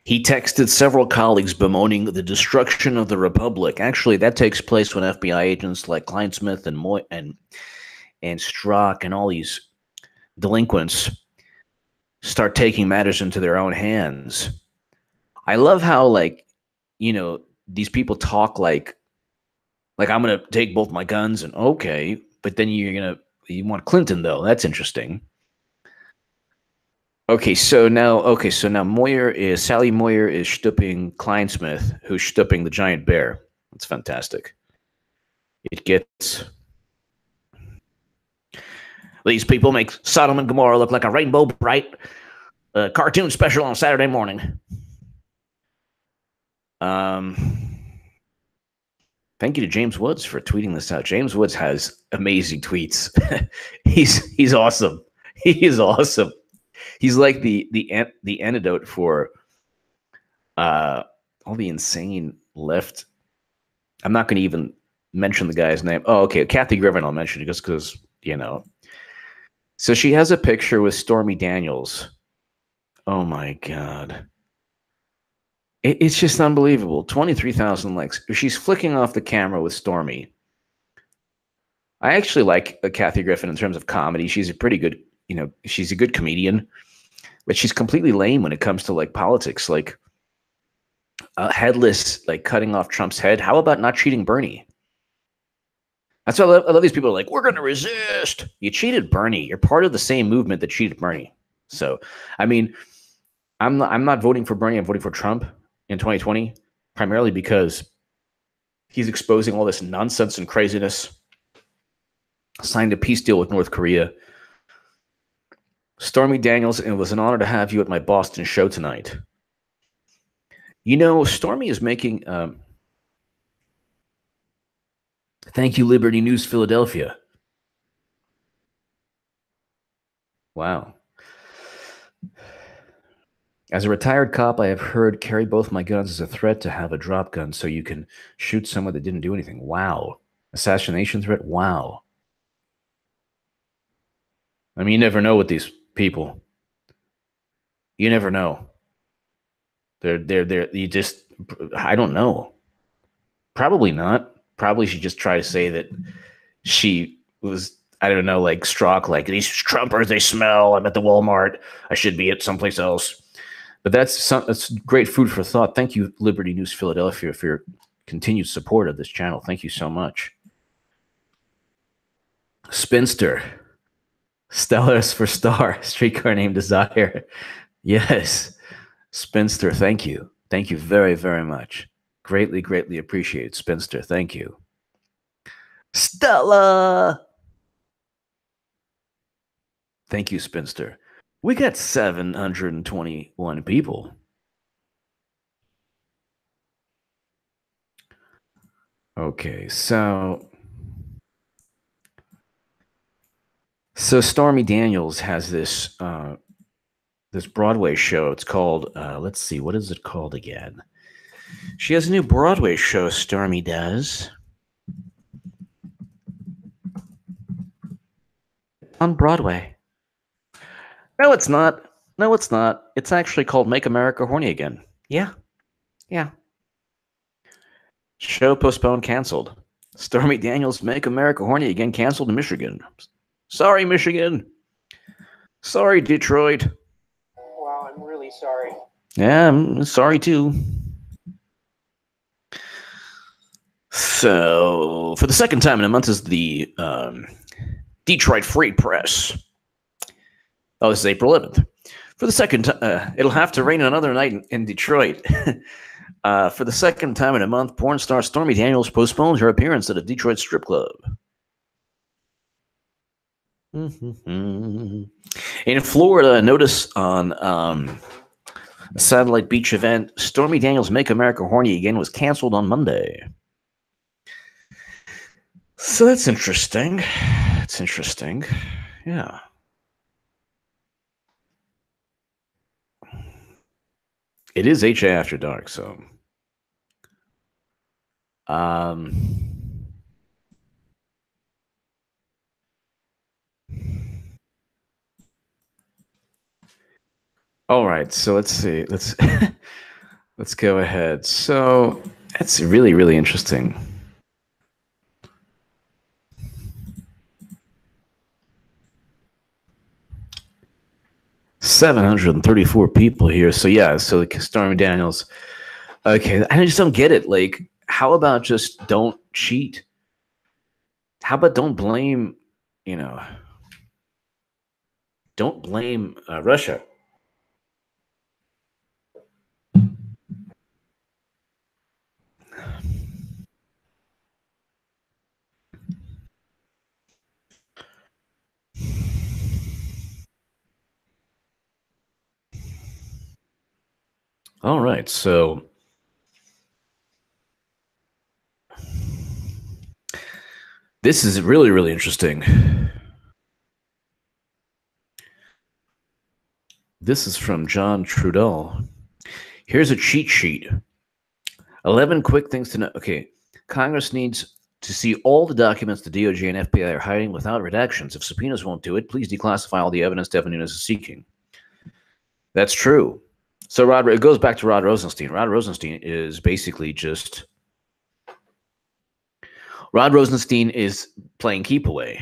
He texted several colleagues bemoaning the destruction of the Republic. Actually, that takes place when FBI agents like Kleinsmith and Strzok and all these delinquents start taking matters into their own hands. I love how, like, these people talk like I'm going to take both my guns and okay, but then you want Clinton though. That's interesting. Okay, so now Sally Moyer is stooping Kleinsmith, who's stooping the giant bear. That's fantastic. It gets... These people make Sodom and Gomorrah look like a rainbow bright cartoon special on Saturday morning. Thank you to James Woods for tweeting this out. James Woods has amazing tweets. He's awesome. He is awesome. He's like the antidote for all the insane left. I'm not going to even mention the guy's name. Oh, okay. Kathy Griffin, I'll mention it just because, So she has a picture with Stormy Daniels. Oh, my God. It's just unbelievable. 23,000 likes. She's flicking off the camera with Stormy. I actually like Kathy Griffin in terms of comedy. She's a pretty good, she's a good comedian, but she's completely lame when it comes to like politics, like headless, like cutting off Trump's head. How about not cheating Bernie? That's why I love these people are like, we're going to resist. You cheated Bernie. You're part of the same movement that cheated Bernie. So, I mean, I'm not voting for Bernie. I'm voting for Trump in 2020, primarily because he's exposing all this nonsense and craziness. Signed a peace deal with North Korea. Stormy Daniels, it was an honor to have you at my Boston show tonight. Stormy is making... Thank you, Liberty News Philadelphia. Wow. As a retired cop, I have heard carry both my guns as a threat to have a drop gun so you can shoot someone that didn't do anything. Wow. Assassination threat? Wow. I mean, you never know with these people. You never know. You just, I don't know. Probably not. Probably she just tried to say that she was, I don't know, like Strzok, like these Trumpers, they smell. I'm at the Walmart. I should be at someplace else. But that's great food for thought. Thank you, Liberty News Philadelphia, for your continued support of this channel. Thank you so much. Spinster. Stellars for star. Streetcar named Desire. Yes. Spinster, thank you. Thank you very, very much. Greatly, greatly appreciate it, Spinster. Thank you. Stella! Thank you, Spinster. We got 721 people. Okay, so Stormy Daniels has this this Broadway show. It's called, let's see, what is it called again? She has a new Broadway show, Stormy does. On Broadway. No, it's not. No, it's not. It's actually called Make America Horny Again. Yeah. Yeah. Show postponed, canceled. Stormy Daniels, Make America Horny Again, canceled in Michigan. Sorry, Michigan. Sorry, Detroit. Wow, I'm really sorry. Yeah, I'm sorry too. So, for the second time in a month is the Detroit Free Press. Oh, this is April 11th. For the second time, it'll have to rain another night in Detroit. For the second time in a month, porn star Stormy Daniels postponed her appearance at a Detroit strip club. In Florida, notice on a satellite beach event, Stormy Daniels' Make America Horny Again was canceled on Monday. So that's interesting. It's interesting. Yeah. It is HA After Dark, so. All right, so let's see. Let's go ahead. So that's really, really interesting. $734 people here. So yeah, so Stormy Daniels. Okay, I just don't get it. Like, how about just don't cheat? How about don't blame, don't blame Russia? All right, so this is really, really interesting. This is from John Trudeau. Here's a cheat sheet. 11 quick things to know. Okay, Congress needs to see all the documents the DOJ and FBI are hiding without redactions. If subpoenas won't do it, please declassify all the evidence Devin Nunes is seeking. That's true. So it goes back to Rod Rosenstein. Rod Rosenstein is basically just... Rod Rosenstein is playing keep away.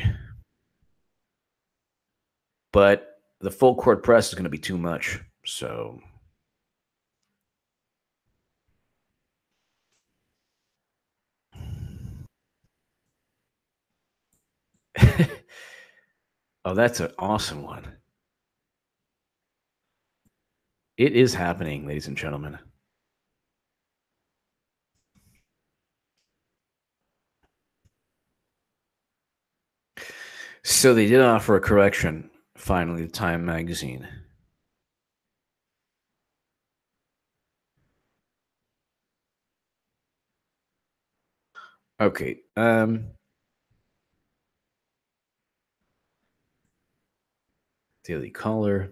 But the full court press is going to be too much. So oh, that's an awesome one. It is happening, ladies and gentlemen. So they did offer a correction, finally, to Time magazine. Okay. Daily Caller.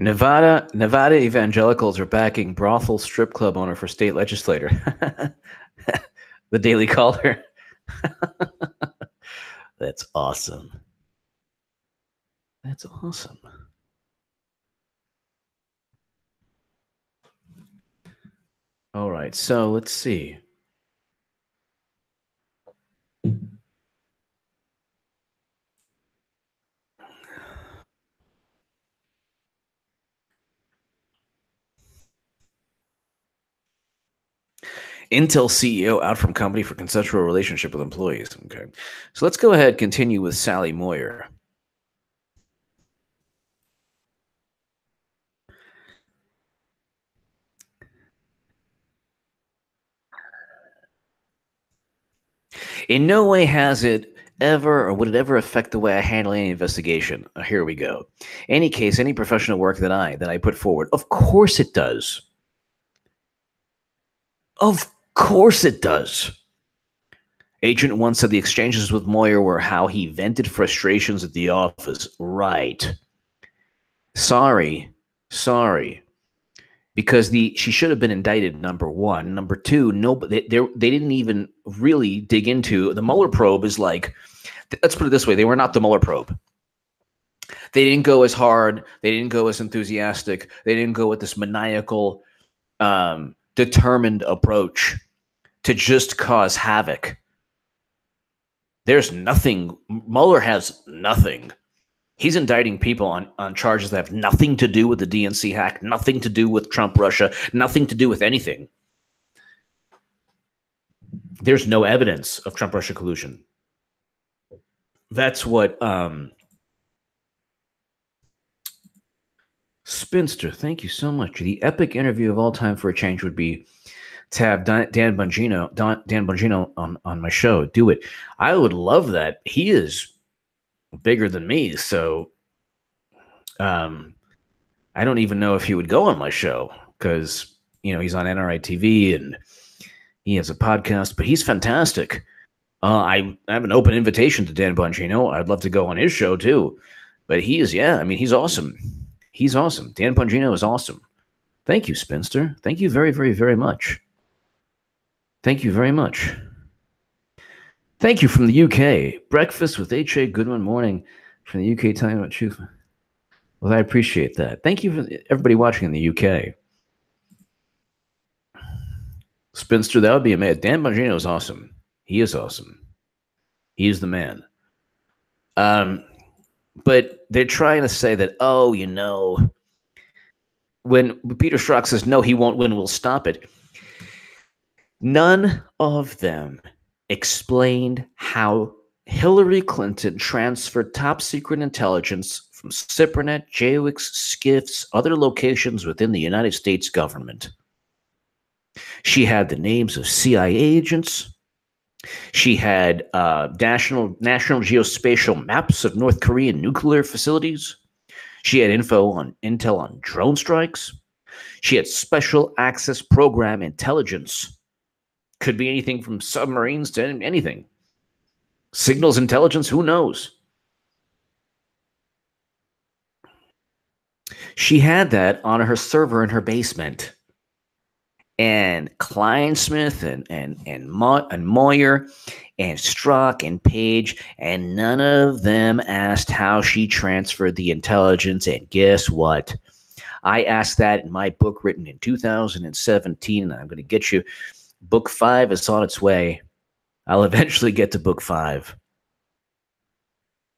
Nevada evangelicals are backing brothel strip club owner for state legislator. The Daily Caller. That's awesome. That's awesome. All right, so let's see. Intel CEO out from company for consensual relationship with employees. Okay, so let's go ahead and continue with Sally Moyer. In no way has it ever or would it ever affect the way I handle any investigation. Here we go. Any case, any professional work that I put forward. Of course it does. Of course it does. Agent 1 said the exchanges with Moyer were how he vented frustrations at the office. Right. Sorry. Because she should have been indicted, number one. Number two, they didn't even really dig into the Mueller probe. Is like, let's put it this way: they were not the Mueller probe. They didn't go as hard. They didn't go as enthusiastic. They didn't go with this maniacal, determined approach to just cause havoc. There's nothing. Mueller has nothing. He's indicting people on charges that have nothing to do with the DNC hack, nothing to do with Trump, Russia, nothing to do with anything. There's no evidence of Trump-Russia collusion. That's what Spinster, thank you so much. The epic interview of all time for a change would be to have Dan Bongino on my show. Do it. I would love that. He is bigger than me, so I don't even know if he would go on my show because he's on NRI TV and he has a podcast, but he's fantastic. I have an open invitation to Dan Bongino. I'd love to go on his show too, but he's awesome. He's awesome. Dan Bongino is awesome. Thank you, Spinster. Thank you very, very, very much. Thank you very much. Thank you from the UK. Breakfast with H.A. Goodman morning from the UK talking about truth. Well, I appreciate that. Thank you for everybody watching in the UK. Spinster, that would be amazing. Dan Bongino is awesome. He is awesome. He is the man. But they're trying to say that, when Peter Strzok says, no, he won't win, we'll stop it. None of them explained how Hillary Clinton transferred top secret intelligence from Cybernet, JWICS, SCIFs, other locations within the United States government. She had the names of CIA agents. She had national geospatial maps of North Korean nuclear facilities. She had intel on drone strikes. She had special access program intelligence. Could be anything from submarines to anything. Signals intelligence, who knows? She had that on her server in her basement. and Kleinsmith and Moyer and Strzok and Page, and none of them asked how she transferred the intelligence. And guess what? I asked that in my book written in 2017, and I'm going to get you. Book 5 is on its way. I'll eventually get to book 5.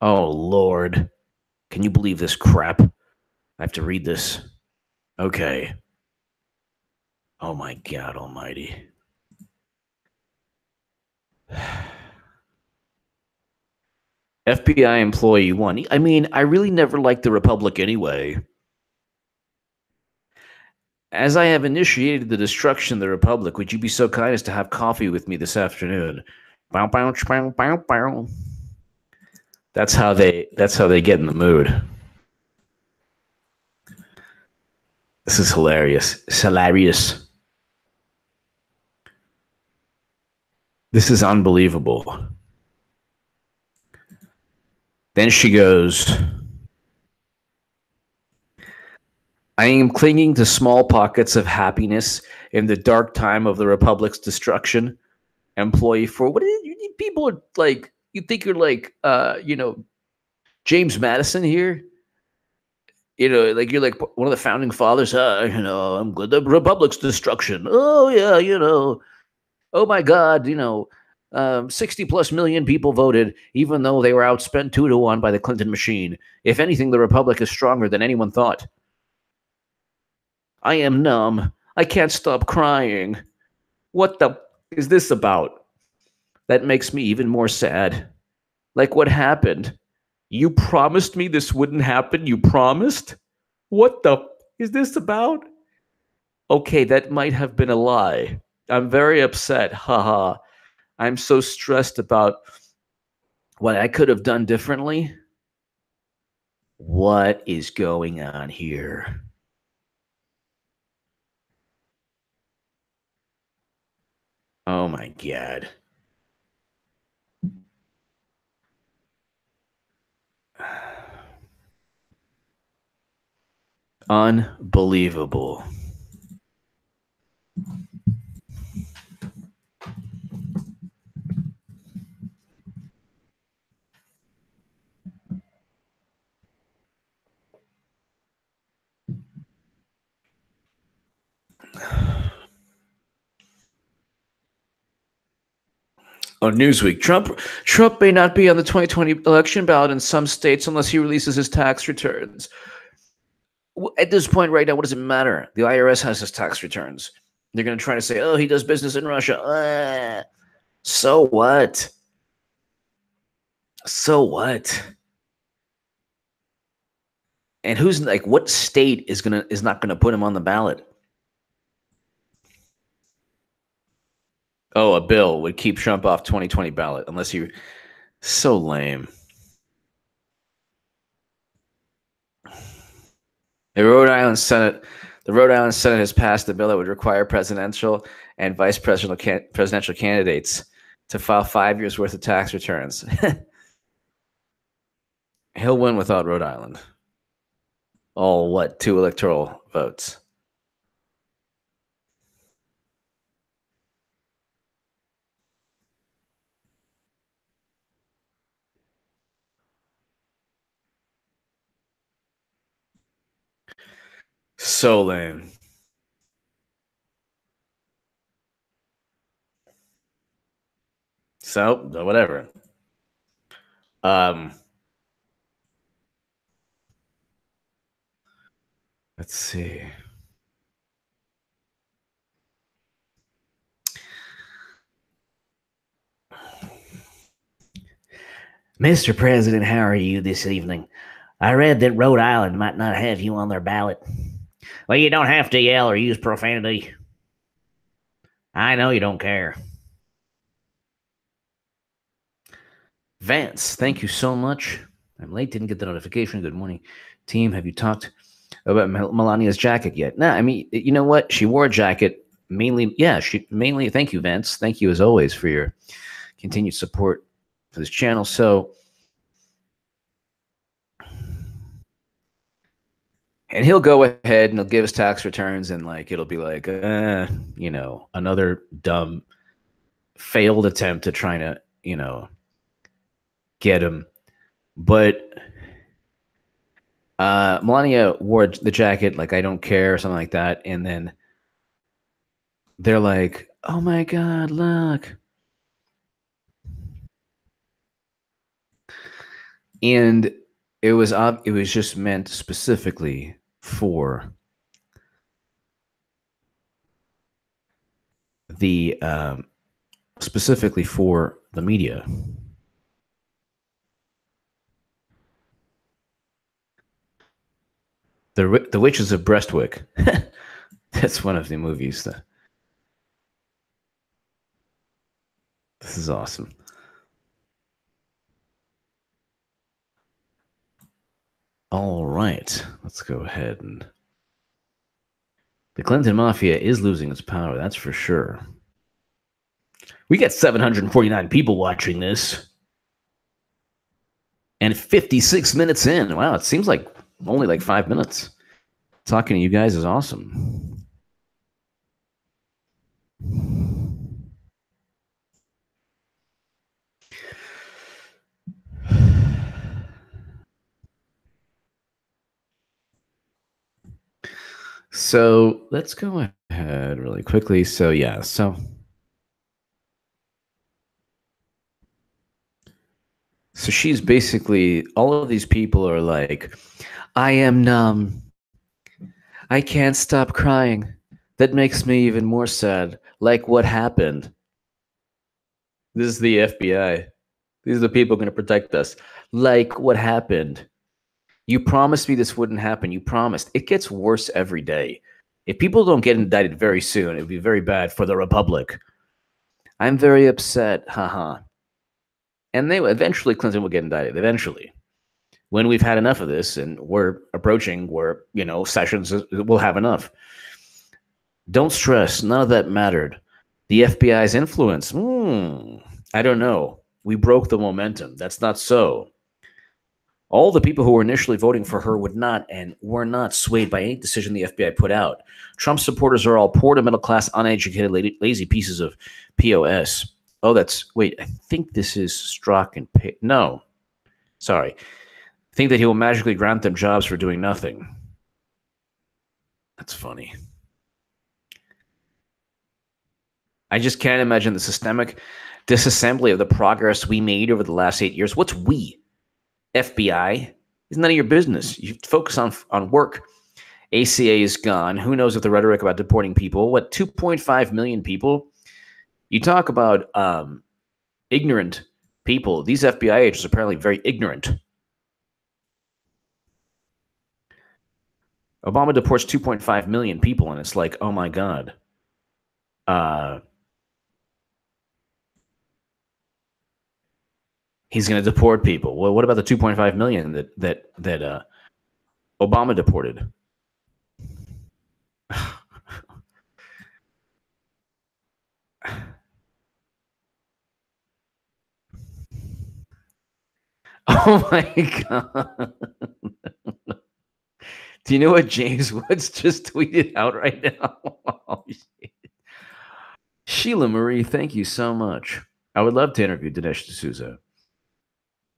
Oh, Lord. Can you believe this crap? I have to read this. Okay. Oh, my God almighty. FBI employee 1. I mean, I really never liked the Republic anyway. As I have initiated the destruction of the Republic, would you be so kind as to have coffee with me this afternoon? Bow, bow, bow, bow, bow. That's how they get in the mood. This is hilarious. It's hilarious. This is unbelievable. Then she goes, I am clinging to small pockets of happiness in the dark time of the Republic's destruction. Employee 4. What is it? People are like, you think you're like, James Madison here? Like you're like one of the founding fathers. I'm glad the Republic's destruction. Oh, yeah, oh my God, 60 plus million people voted, even though they were outspent 2-1 by the Clinton machine. If anything, the Republic is stronger than anyone thought. I am numb. I can't stop crying. What the is this about? That makes me even more sad. Like, what happened? You promised me this wouldn't happen. You promised? What the is this about? Okay, that might have been a lie. I'm very upset. Haha. I'm so stressed about what I could have done differently. What is going on here? Oh my God. Unbelievable. On Newsweek, Trump may not be on the 2020 election ballot in some states unless he releases his tax returns. At this point right now, what does it matter? The IRS has his tax returns. They're going to try to say, oh, he does business in Russia. So what? So what? And who's like, what state is not going to put him on the ballot? Oh, a bill would keep Trump off 2020 ballot unless he. So lame. The Rhode Island Senate has passed a bill that would require presidential and vice presidential candidates to file 5 years worth of tax returns. He'll win without Rhode Island. Oh, what? 2 electoral votes. So lame. So, whatever. Let's see. Mr. President, how are you this evening? I read that Rhode Island might not have you on their ballot. Well, you don't have to yell or use profanity. I know you don't care. Vance, thank you so much. I'm late, didn't get the notification. Good morning, team. Have you talked about Melania's jacket yet? No, I mean, you know what? She wore a jacket mainly. Yeah, thank you, Vance. Thank you as always for your continued support for this channel. So And he'll go ahead and he'll give his tax returns, and like it'll be like, another dumb failed attempt to try to, get him. But Melania wore the jacket like I don't care or something like that, and then they're like, "Oh my God, look!" And it was just meant specifically for the media. The Witches of Breastwick. That's one of the movies. This is awesome. All right, let's go ahead and... The Clinton Mafia is losing its power, that's for sure. We got 749 people watching this. And 56 minutes in. Wow, it seems like only like 5 minutes. Talking to you guys is awesome. So let's go ahead really quickly. So yeah, so she's basically, all of these people are like, I am numb. I can't stop crying. That makes me even more sad. Like what happened? This is the FBI. These are the people going to protect us. Like what happened? You promised me this wouldn't happen. You promised. It gets worse every day. If people don't get indicted very soon, it would be very bad for the Republic. I'm very upset. Haha. And eventually Clinton will get indicted. Eventually. When we've had enough of this and we're approaching where, Sessions will have enough. Don't stress. None of that mattered. The FBI's influence. I don't know. We broke the momentum. That's not so. All the people who were initially voting for her would not and were not swayed by any decision the FBI put out. Trump supporters are all poor to middle class, uneducated, lazy pieces of POS. Oh, wait, I think this is Strzok and no. Sorry. Think that he will magically grant them jobs for doing nothing. That's funny. I just can't imagine the systemic disassembly of the progress we made over the last 8 years. What's we? FBI? It's none of your business. You focus on work. ACA is gone. Who knows if the rhetoric about deporting people, 2.5 million people? You talk about ignorant people. These FBI agents are apparently very ignorant. Obama deports 2.5 million people, and it's like, oh my God. He's going to deport people. Well, what about the 2.5 million that Obama deported? Oh my God. Do you know what James Woods just tweeted out right now? Oh, shit. Sheila Marie, thank you so much. I would love to interview Dinesh D'Souza.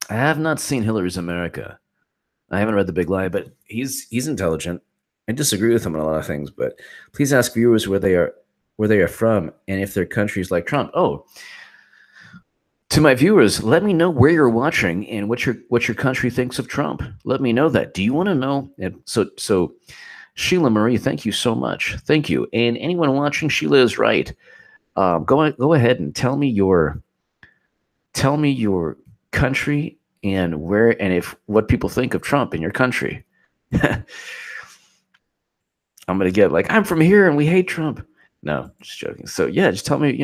I have not seen Hillary's America. I haven't read The Big Lie, but he's intelligent. I disagree with him on a lot of things, but please ask viewers where they are from and if their countries like Trump. Oh, to my viewers, let me know where you're watching and what your country thinks of Trump. Let me know that. Do you want to know? And so Sheila Marie, thank you so much. Thank you. And anyone watching, Sheila is right. Go ahead and tell me your country and what people think of Trump in your country. I'm gonna get like, I'm from here and we hate Trump. No, just joking. So yeah, just tell me,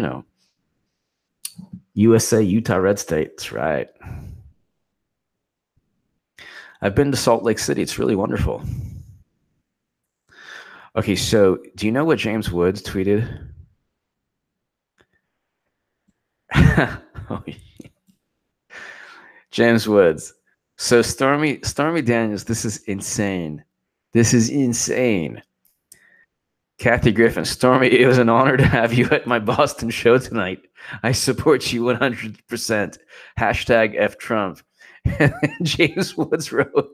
USA, Utah, red state. That's right. I've been to Salt Lake City. It's really wonderful. Okay, so do you know what James Woods tweeted? Oh, yeah. James Woods. So Stormy Daniels, this is insane. This is insane. Kathy Griffin, Stormy, it was an honor to have you at my Boston show tonight. I support you 100%. Hashtag F Trump. And James Woods wrote,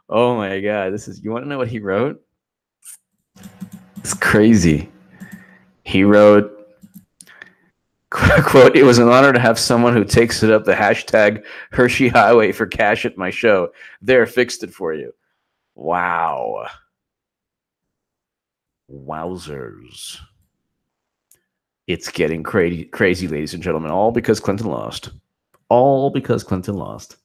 oh my God, you want to know what he wrote? It's crazy. He wrote, quote, it was an honor to have someone who takes it up the hashtag Hershey Highway for cash at my show. There, fixed it for you. Wow. Wowzers. It's getting crazy, ladies and gentlemen. All because Clinton lost. All because Clinton lost.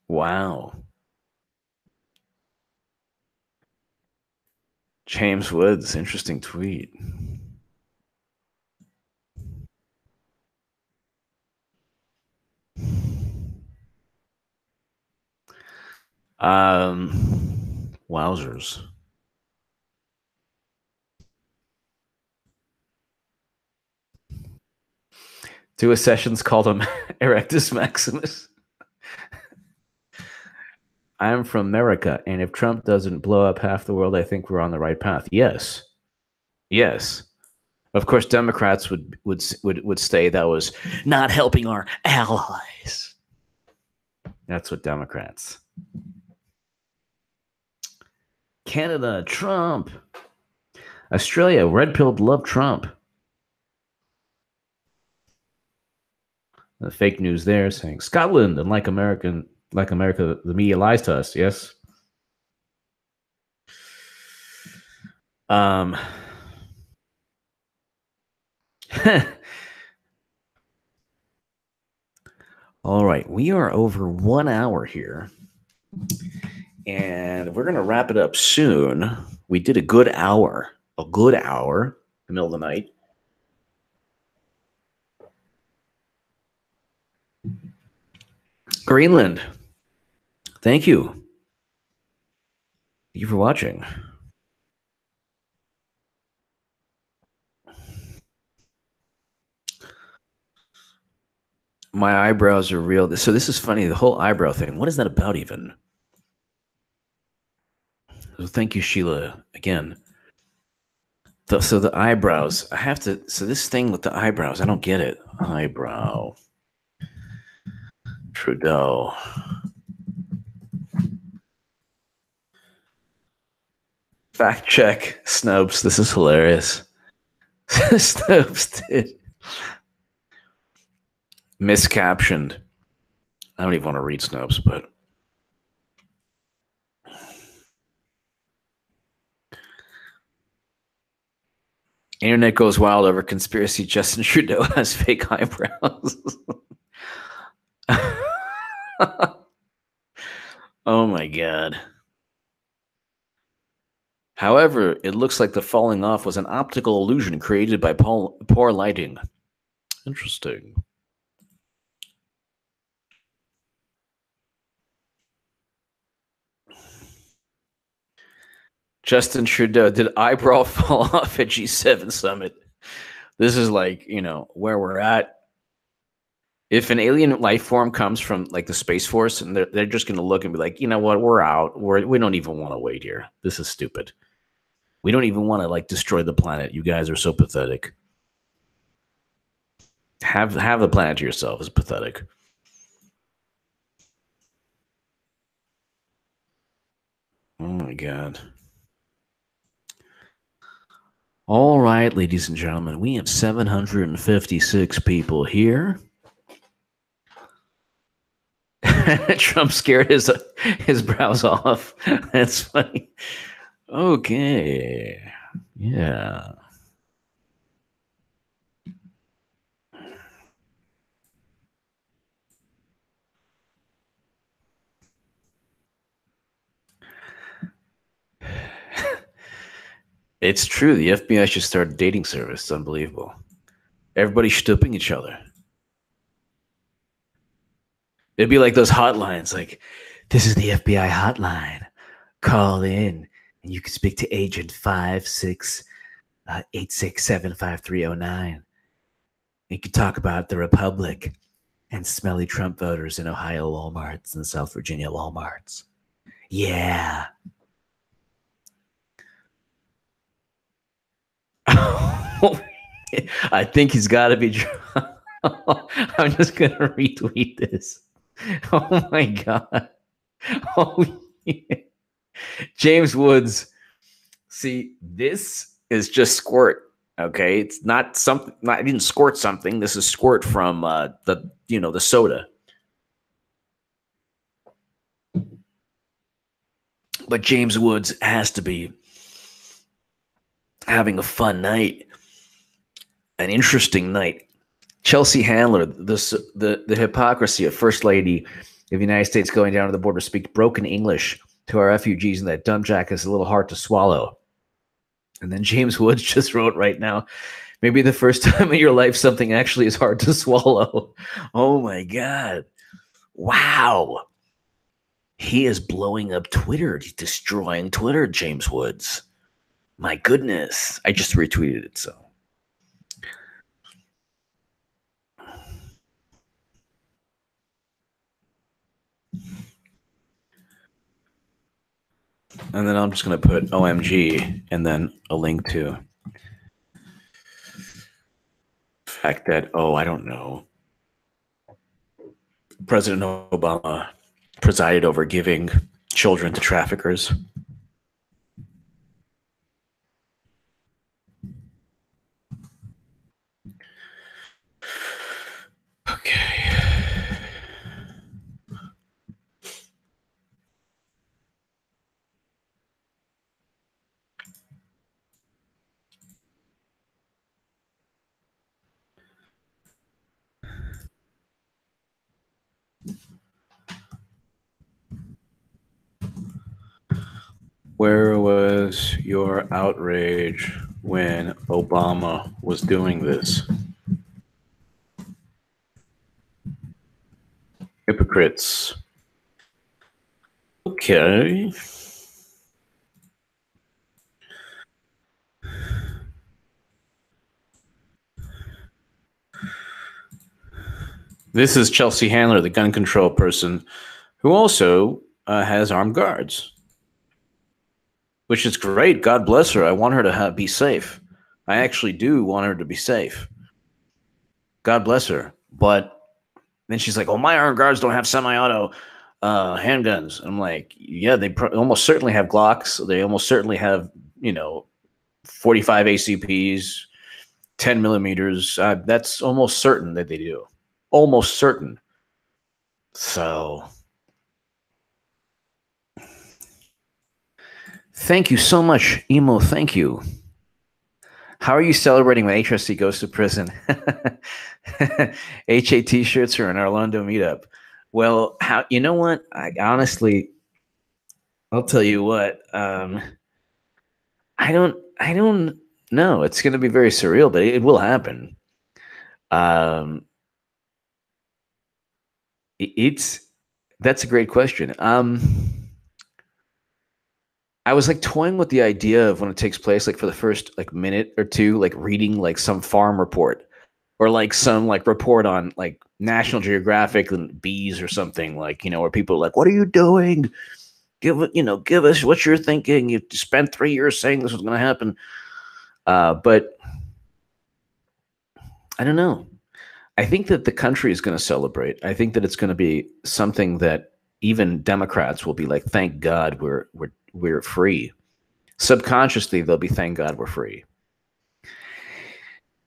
Wow. James Woods, interesting tweet. Wowzers. Do a Sessions called him Erectus Maximus. I'm from America, and if Trump doesn't blow up half the world, I think we're on the right path. Yes. Yes. Of course, Democrats would say that was not helping our allies. That's what Democrats. Canada, Trump. Australia, red-pilled love Trump. The fake news there saying Scotland, and like America, the media lies to us. Yes. All right, we are over 1 hour here, and we're going to wrap it up soon. We did a good hour in the middle of the night. Greenland, thank you. Thank you for watching. My eyebrows are real. So this is funny, the whole eyebrow thing. What is that about even? So thank you, Sheila, again. So the eyebrows, I have to, so this thing with the eyebrows, I don't get it. Eyebrow. Trudeau. Fact check, Snopes. This is hilarious. Snopes did. Miscaptioned. I don't even want to read Snopes, but internet goes wild over conspiracy. Justin Trudeau has fake eyebrows. Oh my God. However, it looks like the falling off was an optical illusion created by poor lighting. Interesting. Justin Trudeau, did eyebrow fall off at G7 summit? This is like, where we're at. If an alien life form comes from like the Space Force, and they're just going to look and be like, you know what, we're out. We don't even want to wait here. This is stupid. We don't even want to like destroy the planet. You guys are so pathetic. Have the planet to yourself is pathetic. Oh my God. All right, ladies and gentlemen, we have 756 people here. Trump scared his brows off. That's funny. Okay. Yeah. It's true. The FBI should start a dating service. It's unbelievable. Everybody's stooping each other. It'd be like those hotlines, like, this is the FBI hotline. Call in, and you can speak to Agent 5, 6, 867-5309. You could talk about the Republic and smelly Trump voters in Ohio Walmarts and South Virginia Walmarts. Yeah. I think he's got to be. I'm just going to retweet this. Oh my God. Oh, yeah. James Woods. See, this is just squirt. Okay. It's not something, I didn't squirt something. This is squirt from the soda. But James Woods has to be having a fun night, an interesting night. Chelsea Handler, the hypocrisy of First Lady of the United States going down to the border to speak broken English to our refugees, and that dumb jack is a little hard to swallow. And then James Woods just wrote right now, maybe the first time in your life something actually is hard to swallow. Oh my God. Wow. He is blowing up Twitter. He's destroying Twitter, James Woods. My goodness. I just retweeted it, so. And then I'm just going to put OMG and then a link to the fact that, I don't know, President Obama presided over giving children to traffickers. Okay. Where was your outrage when Obama was doing this? Hypocrites. Okay. This is Chelsea Handler, the gun control person, who also has armed guards. Which is great. God bless her. I want her to be safe. I actually do want her to be safe. God bless her. But then she's like, my armed guards don't have semi-auto handguns. I'm like, yeah, they almost certainly have Glocks. They almost certainly have, 45 ACPs, 10 millimeters. That's almost certain that they do. Almost certain. So... Thank you so much, Emo. Thank you. How are you celebrating when HRC goes to prison? HA t-shirts or an Orlando meetup? Well, you know what? I'll tell you what. I don't know. It's going to be very surreal, but it will happen. That's a great question. I was toying with the idea of when it takes place, for the first minute or two, reading some farm report or some report on National Geographic and bees or something where people are like, what are you doing? Give us what you're thinking. You spent 3 years saying this was going to happen. But I don't know. I think that the country is going to celebrate. I think that it's going to be something that even Democrats will be like, thank God we're free. Subconsciously, they'll be, thank God we're free.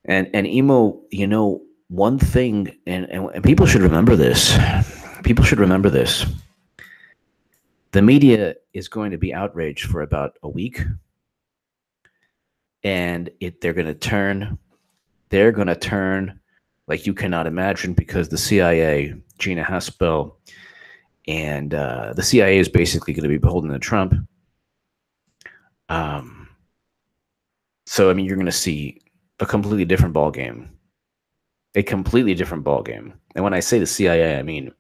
And Emo, one thing, and people should remember this. People should remember this. The media is going to be outraged for about a week. And they're going to turn like you cannot imagine, because the CIA, Gina Haspel, and the CIA is basically going to be beholden to Trump. So, you're going to see a completely different ballgame. A completely different ballgame. And when I say the CIA, I mean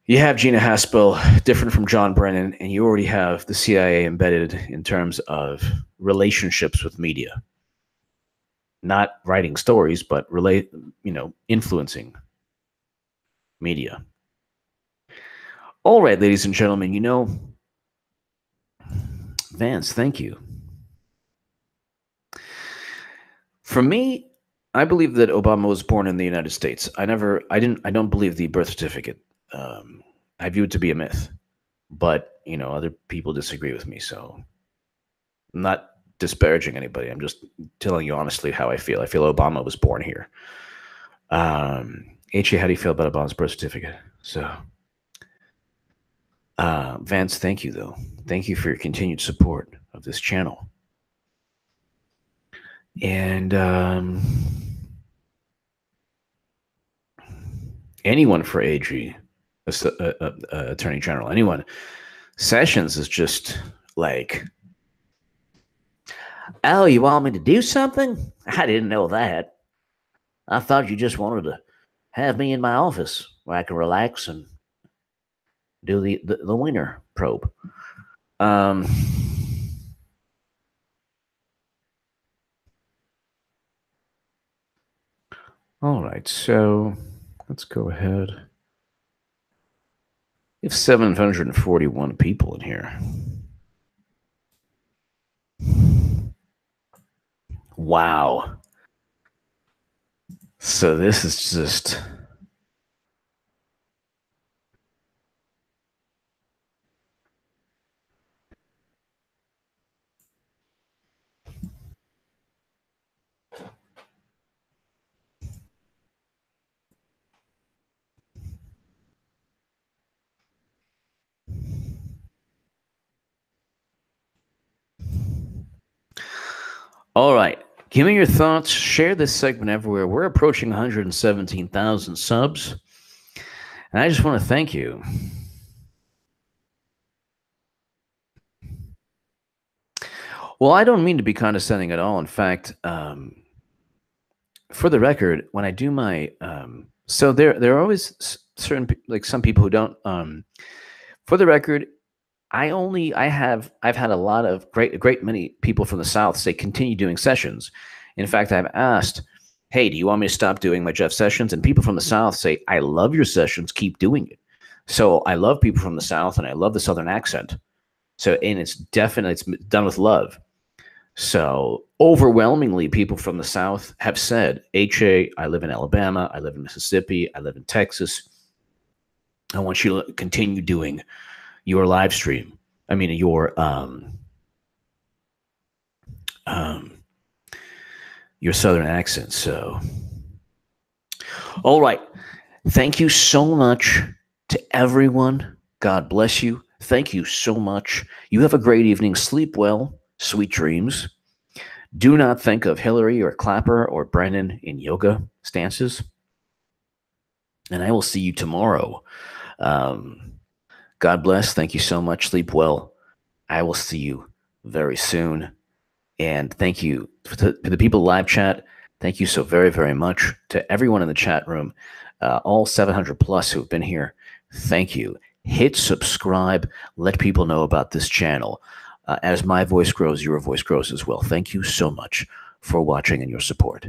You have Gina Haspel, different from John Brennan, and you already have the CIA embedded in terms of relationships with media. Not writing stories, but influencing media. All right, ladies and gentlemen, Vance, thank you. For me, I believe that Obama was born in the United States. I don't believe the birth certificate. I view it to be a myth, but other people disagree with me. So I'm not disparaging anybody. I'm just telling you honestly how I feel. I feel Obama was born here. H.A., how do you feel about Obama's birth certificate? So, Vance, thank you, though. Thank you for your continued support of this channel. And anyone for AG, Attorney General, anyone. Sessions is just like, oh, you want me to do something? I didn't know that. I thought you just wanted to have me in my office where I can relax and do the winter probe. All right, so let's go ahead. We have 741 people in here. Wow. So this is just... All right. Give me your thoughts. Share this segment everywhere. We're approaching 117,000 subs. And I just want to thank you. Well, I don't mean to be condescending at all. In fact, for the record, when I do my... so there are always certain... Like some people who don't... for the record... I've had a lot of great many people from the South say continue doing sessions. In fact, I've asked, hey, do you want me to stop doing my Jeff Sessions? And people from the South say, I love your sessions, keep doing it. So I love people from the South and I love the Southern accent. So, and it's done with love. So overwhelmingly people from the South have said, HA, I live in Alabama, I live in Mississippi, I live in Texas. I want you to continue doing your live stream. I mean, your Southern accent. So, all right. Thank you so much to everyone. God bless you. Thank you so much. You have a great evening. Sleep well. Sweet dreams. Do not think of Hillary or Clapper or Brennan in yoga stances. And I will see you tomorrow. God bless. Thank you so much. Sleep well. I will see you very soon. And thank you to the people live chat. Thank you so very, very much to everyone in the chat room, all 700 plus who have been here. Thank you. Hit subscribe. Let people know about this channel. As my voice grows, your voice grows as well. Thank you so much for watching and your support.